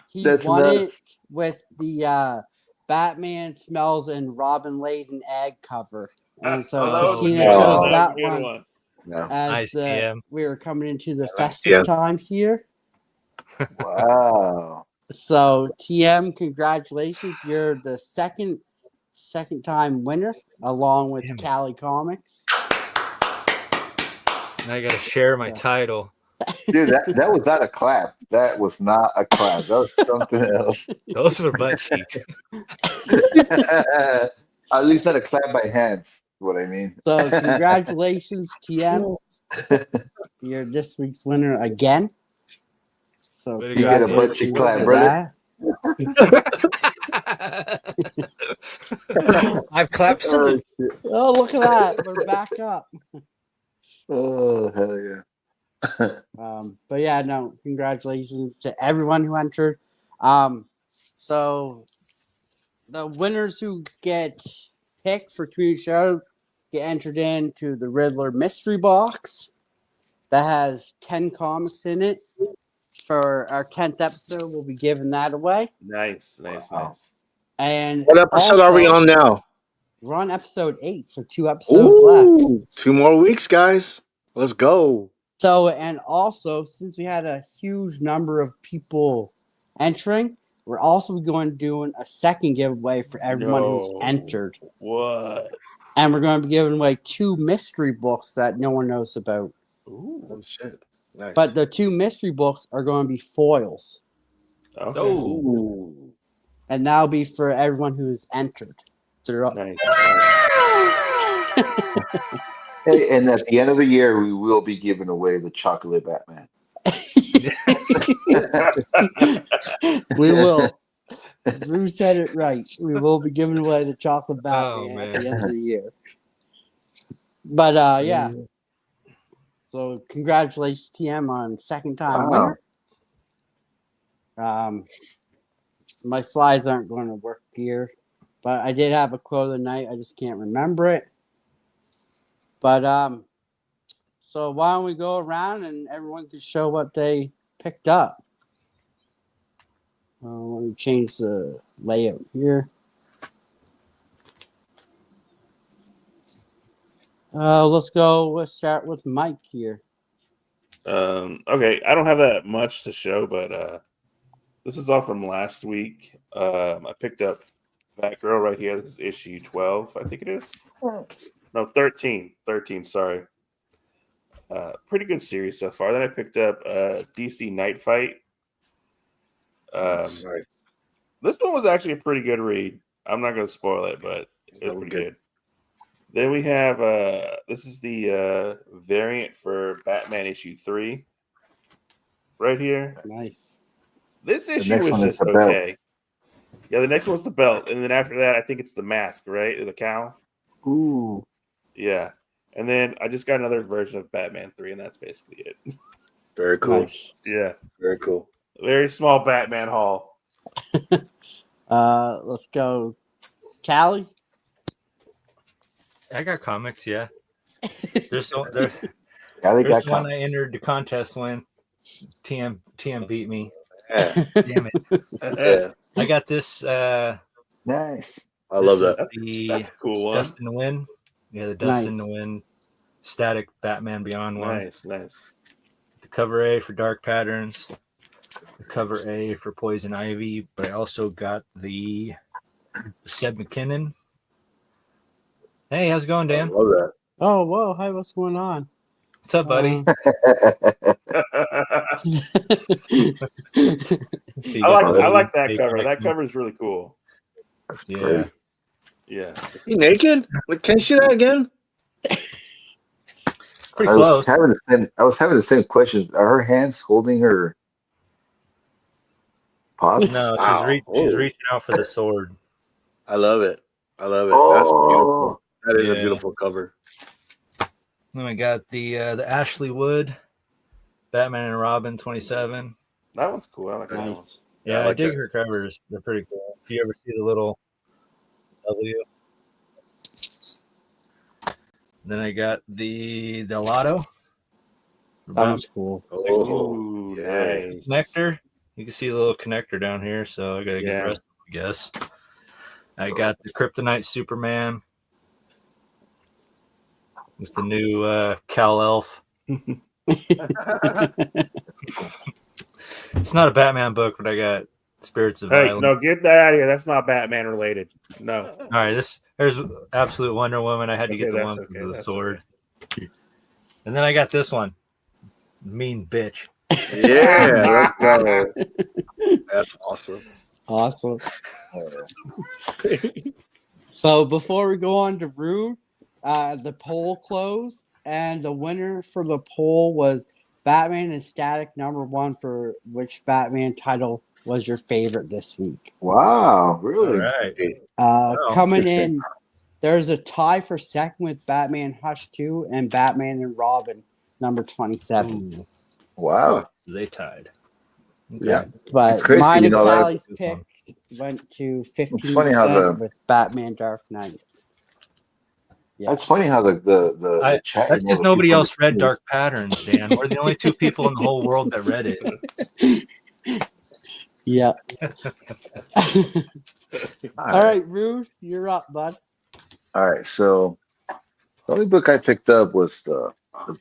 He That's won nuts. it with the Batman Smells and Robin laid an egg cover. And so that was Christina good. chose That that was a good one Yeah. as Nice, TM. we were coming into the Yeah. festive times here. Wow. So TM, congratulations! You're the second time winner, along with Damn it. Cali Comics. Now I got to share my Yeah. title. Dude, that was not a clap. That was not a clap. That was something else. Those were butt cheeks. At least not a clap by hands. Is what I mean. So congratulations, TM! You're this week's winner again. So Way to You get a congratulations butt cheek clap, to brother. that. I've clapped salute. Oh, look at that. We're back up. Oh, hell yeah. But yeah, no, congratulations to everyone who entered. So the winners who get picked for community show get entered into the Riddler mystery box that has 10 comics in it. For our 10th episode, we'll be giving that away. Nice. And What episode are we on now? We're on episode 8, so 2 episodes left. 2 more weeks, guys. Let's go. So, and also, since we had a huge number of people entering, we're also going to do a second giveaway for everyone who's entered. What? And we're going to be giving away 2 mystery books that no one knows about. Ooh, shit. Nice. But the 2 mystery books are going to be foils. Okay. Ooh. And that'll be for everyone who's entered. Nice. Hey, and at the end of the year, we will be giving away the chocolate Batman. We will. Drew said it right. We will be giving away the chocolate Batman at the end of the year. But yeah. So congratulations, TM, on second time winner. My slides aren't going to work here, but I did have a quote of the night. I just can't remember it. But so why don't we go around and everyone can show what they picked up. Let me change the layout here. Let's start with Mike here. Okay, I don't have that much to show, but this is all from last week. I picked up Batgirl right here. This is issue 12, I think it is. No, 13. 13, sorry. Pretty good series so far. Then I picked up DC Night Fight. This one was actually a pretty good read. I'm not going to spoil it, but it was pretty good. Then we have this is the variant for Batman issue 3 right here. Nice. This issue was just okay. Yeah, the next one's the belt, and then after that, I think it's the mask, right? The cowl. Ooh. Yeah, and then I just got another version of Batman 3, and that's basically it. Very cool. Nice. Yeah, very cool. Very small Batman haul. Let's go, Callie. I got comics, yeah. There's one I entered the contest when TM beat me. Yeah. Damn it. Yeah. I got this. Nice. I love that. That's a cool one. Dust in the Wind. Yeah, the Dust in the Wind. Static Batman Beyond one. Nice. The cover A for Dark Patterns. The cover A for Poison Ivy. But I also got the Seb McKinnon. Hey, how's it going, Dan? I love that. Oh, whoa. Hi, what's going on? What's up, buddy? I like that cover. That cover is really cool. That's pretty. Yeah. You naked? Can you see that again? Pretty close. I was having the same questions. Are her hands holding her pops? No, she's reaching out for the sword. I love it. Oh. That's beautiful. That is a beautiful cover. Then we got the Ashley Wood, Batman and Robin 27. That one's cool. I like that one. Yeah, I dig her covers. They're pretty cool. If you ever see the little W. Then I got the Lotto. That was cool. Oh, nice. Connector. You can see the little connector down here, so I gotta get the rest of it, I guess. I got the Kryptonite Superman. It's the new Cal Elf. It's not a Batman book, but I got Spirits of Violence. No, get that out of here. That's not Batman related. No. All right, there's Absolute Wonder Woman. I had to get the one with the sword. Okay. And then I got this one. Mean Bitch. Yeah, let's go. That's awesome. Awesome. So before we go on to Rude, the poll closed, and the winner for the poll was Batman and Static #1 for which Batman title was your favorite this week. Wow, All really? right. Wow, Coming interesting. in, there's a tie for second with Batman Hush 2 and Batman and Robin, number 27. Ooh, Wow. they tied. Yeah, It's but crazy, mine you and know, that Callie's This pick one. went to it's funny how 15% with Batman Dark Knight. Yeah. that's funny how the chat, That's you know, because the nobody people in else read the Dark Patterns, Dan. We're the only two people in the whole world that read it. Yeah. All All right. right, Rude, you're up, bud. All right. So the only book I picked up was the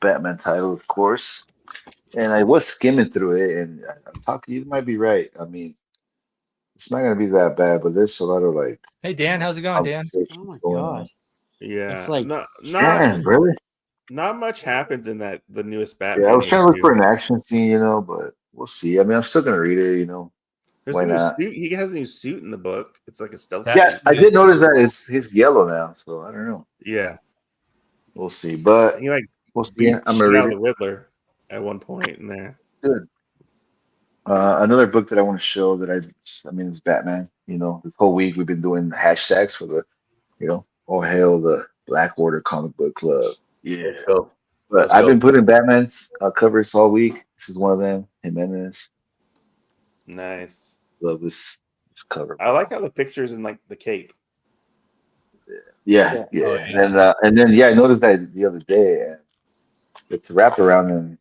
Batman title, of course. And I was skimming through it, and I'm talking, you might be right. I mean, it's not gonna be that bad, but there's a lot of like, Hey, Dan, how's it going, Dan? Oh my going on. gosh. Yeah, It's like Damn, really? not much happens in the newest Yeah, I Batman was trying to look issue. for an action scene, you know, but we'll see. I mean, I'm still gonna read it, you know. There's Why a new not? suit. He has a new suit in the book. It's like a stealth That's Yeah, suit. I news did notice too. that it's yellow now, so I don't know. Yeah, We'll see, but he like we'll see. beats the I'm gonna shit read out of it. the Riddler at one point in there. Good. Another book that I want to show that I mean, it's Batman. You know, this whole week we've been doing hashtags for the, you know, all hail the Black Order Comic Book Club. Yeah. Let's go. But Let's I've go. been putting Batman's covers all week. This is one of them. Jimenez. Nice. Love this cover. I like how the pictures in like the cape. Yeah, yeah. Oh, And then yeah, I noticed that the other day. And it's a wraparound, and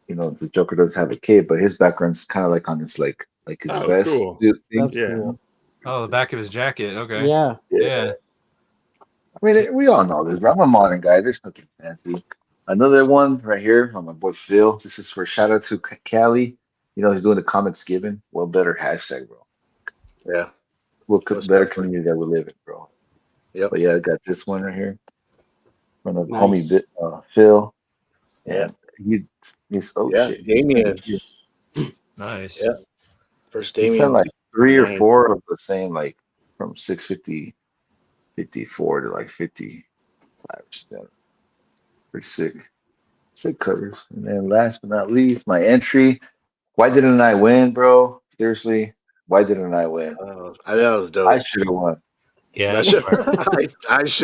you know the Joker does have a cape, but his background's kind of like on this like his Oh, vest cool. suit thing. that's Yeah. cool. Oh, the back of his jacket. Okay. Yeah. Yeah. I mean, we all know this, but I'm a modern guy. There's nothing fancy. Another one right here on my boy Phil. This is for shout out to Cali. You know, he's doing the comics given. Well, better hashtag, bro. Yeah. Most Better definitely. community that we live in, bro. Yep. But yeah, I got this one right here from the Nice. homie Phil. Yeah. And he's oh Yeah. shit. Damien. Nice. Yeah. First He sent Damien. like 3 or Nice. 4 of the same, like from 54 to like 55 or something. Pretty sick. Sick covers. And then last but not least, my entry. Why didn't I win, bro? Seriously, why didn't I win? I thought it was dope. I should have won. Yeah. I should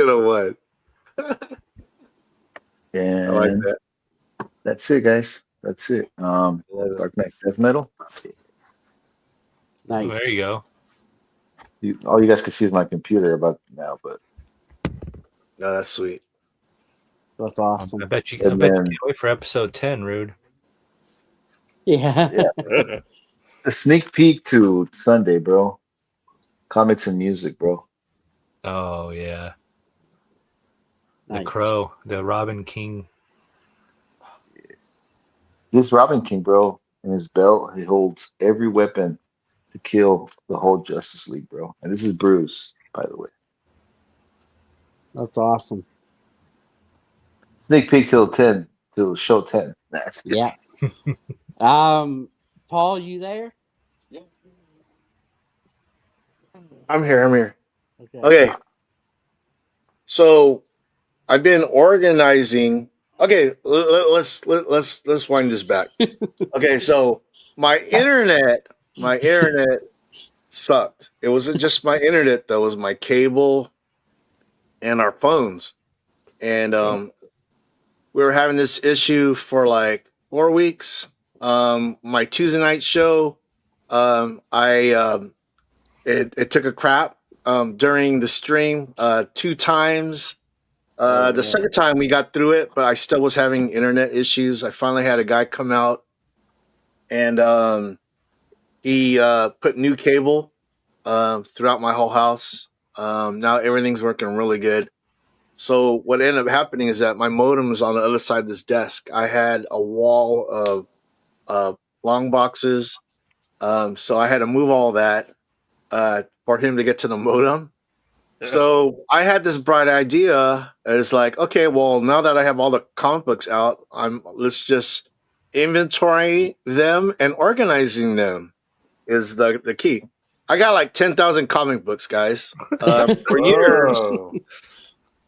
have won. I like And that. that's it, guys. That's it. Love it. Dark Knight Death Metal. Oh, Nice. there you go. All you guys can see is my computer about now, but No, that's sweet. That's awesome. I bet you And can't then- wait for episode 10, Rude. Yeah. a sneak peek to Sunday, bro. Comics and music, bro. Oh yeah. The Nice. Crow, the Robin King. This Robin King, bro, in his belt, he holds every weapon to kill the whole Justice League, bro. And this is Bruce, by the way. That's awesome. Sneak peek till show 10. Nah, Yeah. Paul, you there? I'm here. Okay. Okay. So I've been organizing. Okay, let's wind this back. Okay, so my internet sucked. It wasn't just my internet, that was my cable and our phones. And we were having this issue for like 4 weeks. My Tuesday night show, it took a crap during the stream 2 times. The second time we got through it, but I still was having internet issues. I finally had a guy come out, and he put new cable throughout my whole house. Now everything's working really good. So what ended up happening is that my modem is on the other side of this desk. I had a wall of long boxes, so I had to move all that for him to get to the modem. So I had this bright idea. It's like, okay, well, now that I have all the comic books out, let's just inventory them, and organizing them is the key. I got like 10,000 comic books, guys.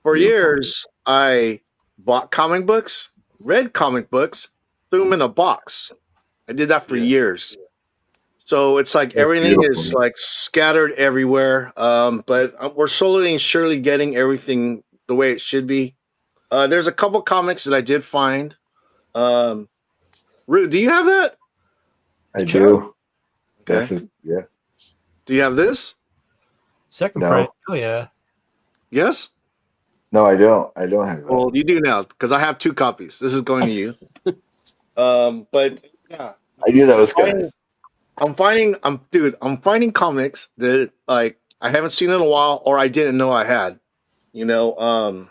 For years, I bought comic books, read comic books, threw them in a box. I did that for years. So it's like That's everything beautiful, is man. like scattered everywhere. But we're slowly and surely getting everything the way it should be. There's a couple comics that I did find. Do you have that? I Chuck? do. Okay. Yeah. Do you have this? Second No. print. Oh yeah. Yes. No, I don't. I don't have that. Well, you do now because I have 2 copies. This is going to you. But yeah, I knew that was coming. I'm finding comics that like I haven't seen in a while or I didn't know I had. You know,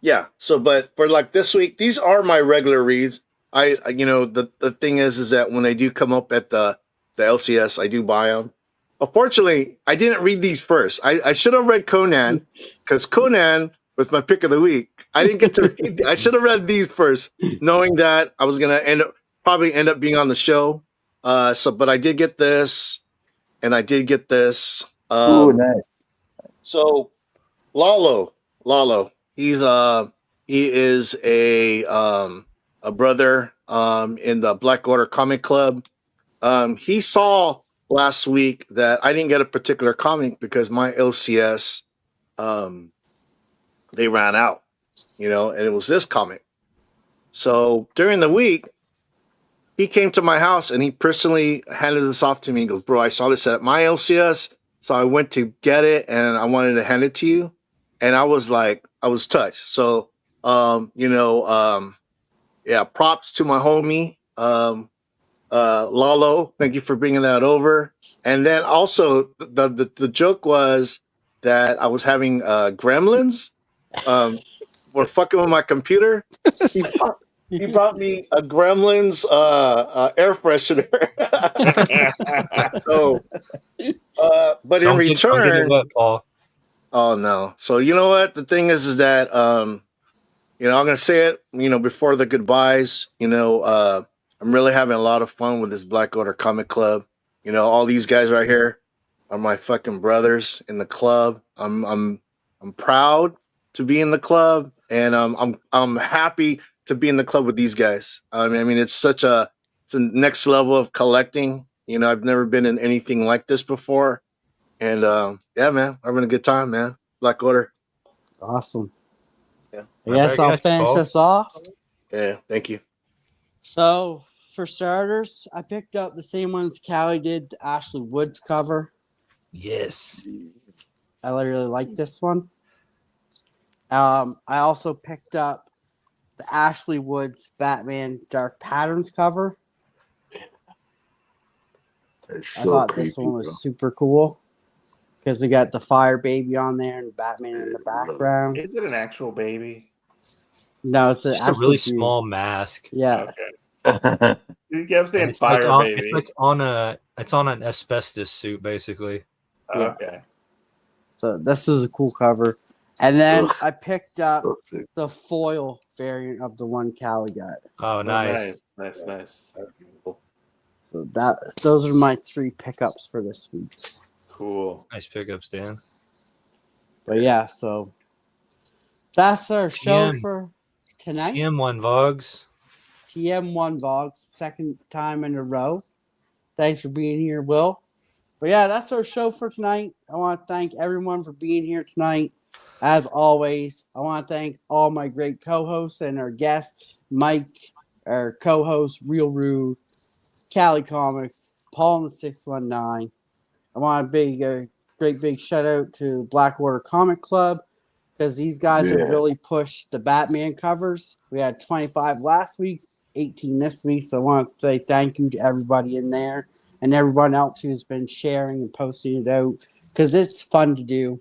yeah. So, but for like this week, these are my regular reads. The thing is that when they do come up at the LCS, I do buy them. Unfortunately, I didn't read these first. I should have read Conan because Conan was my pick of the week. I didn't get to read. I should have read these first, knowing that I was gonna probably end up being on the show. But I did get this, and I did get this. Ooh, nice. So Lalo, he is a brother in the Black Order Comic Club. He saw last week that I didn't get a particular comic because my LCS they ran out, and it was this comic. So during the week, he came to my house and he personally handed this off to me. He goes, "Bro, I saw this at my LCS, so I went to get it and I wanted to hand it to you." And I was touched. So, yeah, props to my homie, Lalo. Thank you for bringing that over. And then also the joke was that I was having gremlins were fucking with my computer. He brought me a Gremlins air freshener. So, but in return, don't get it wet, Paul. Oh no! So you know what? The thing is that I'm gonna say it. Before the goodbyes. I'm really having a lot of fun with this Black Order Comic Club. All these guys right here are my fucking brothers in the club. I'm proud to be in the club, and I'm happy to be in the club with these guys. I mean, it's a next level of collecting. I've never been in anything like this before. And yeah, man, having a good time, man. Black Order. Awesome. Yeah. I guess I'll finish this off. Yeah, thank you. So, for starters, I picked up the same ones Callie did, the Ashley Woods cover. Yes. I really like this one. I also picked up the Ashley Woods Batman Dark Patterns cover. I thought this one was super cool because we got the Fire Baby on there and Batman in the background. Is it an actual baby? No, it's just a really small mask. Yeah. Okay. You kept saying Fire Baby. It's on an asbestos suit, basically. Okay. So this is a cool cover. And then I picked up the foil variant of the one Callie got. Oh, nice. Nice. So those are my 3 pickups for this week. Cool. Nice pickups, Dan. But yeah, so that's our show for tonight. TM1 Vogs. TM1 Vogs, second time in a row. Thanks for being here, Will. But yeah, that's our show for tonight. I want to thank everyone for being here tonight. As always, I want to thank all my great co-hosts and our guests, Mike, our co-host, Real Rude, Cali Comics, Paul in the 619. I want a great big shout out to the Black Order Comic Club because these guys have really pushed the Batman covers. We had 25 last week, 18 this week. So I want to say thank you to everybody in there and everyone else who's been sharing and posting it out because it's fun to do.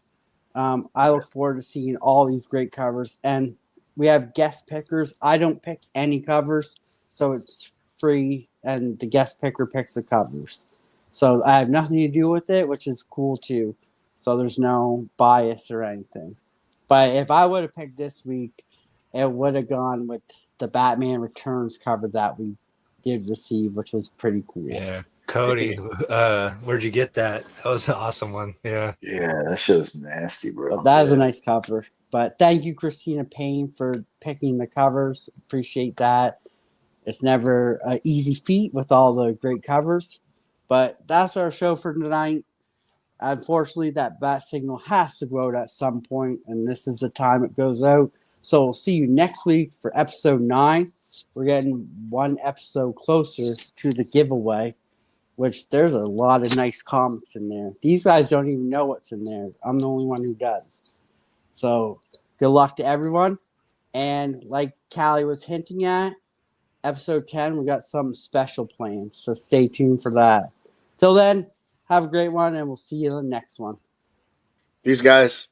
I look forward to seeing all these great covers. And we have guest pickers. I don't pick any covers, so it's free, and the guest picker picks the covers. So I have nothing to do with it, which is cool too. So there's no bias or anything. But if I would have picked this week, it would have gone with the Batman Returns cover that we did receive, which was pretty cool. Yeah. Cody, where'd you get that? That was an awesome one. Yeah. Yeah, that shit was nasty, bro. But that is a nice cover. But thank you, Christina Payne, for picking the covers. Appreciate that. It's never an easy feat with all the great covers. But that's our show for tonight. Unfortunately, that bat signal has to go out at some point, and this is the time it goes out. So we'll see you next week for episode 9. We're getting one episode closer to the giveaway, which there's a lot of nice comics in there. These guys don't even know what's in there. I'm the only one who does. So good luck to everyone. And like Callie was hinting at, episode 10, we got some special plans. So stay tuned for that. Till then, have a great one, and we'll see you in the next one. Peace, guys.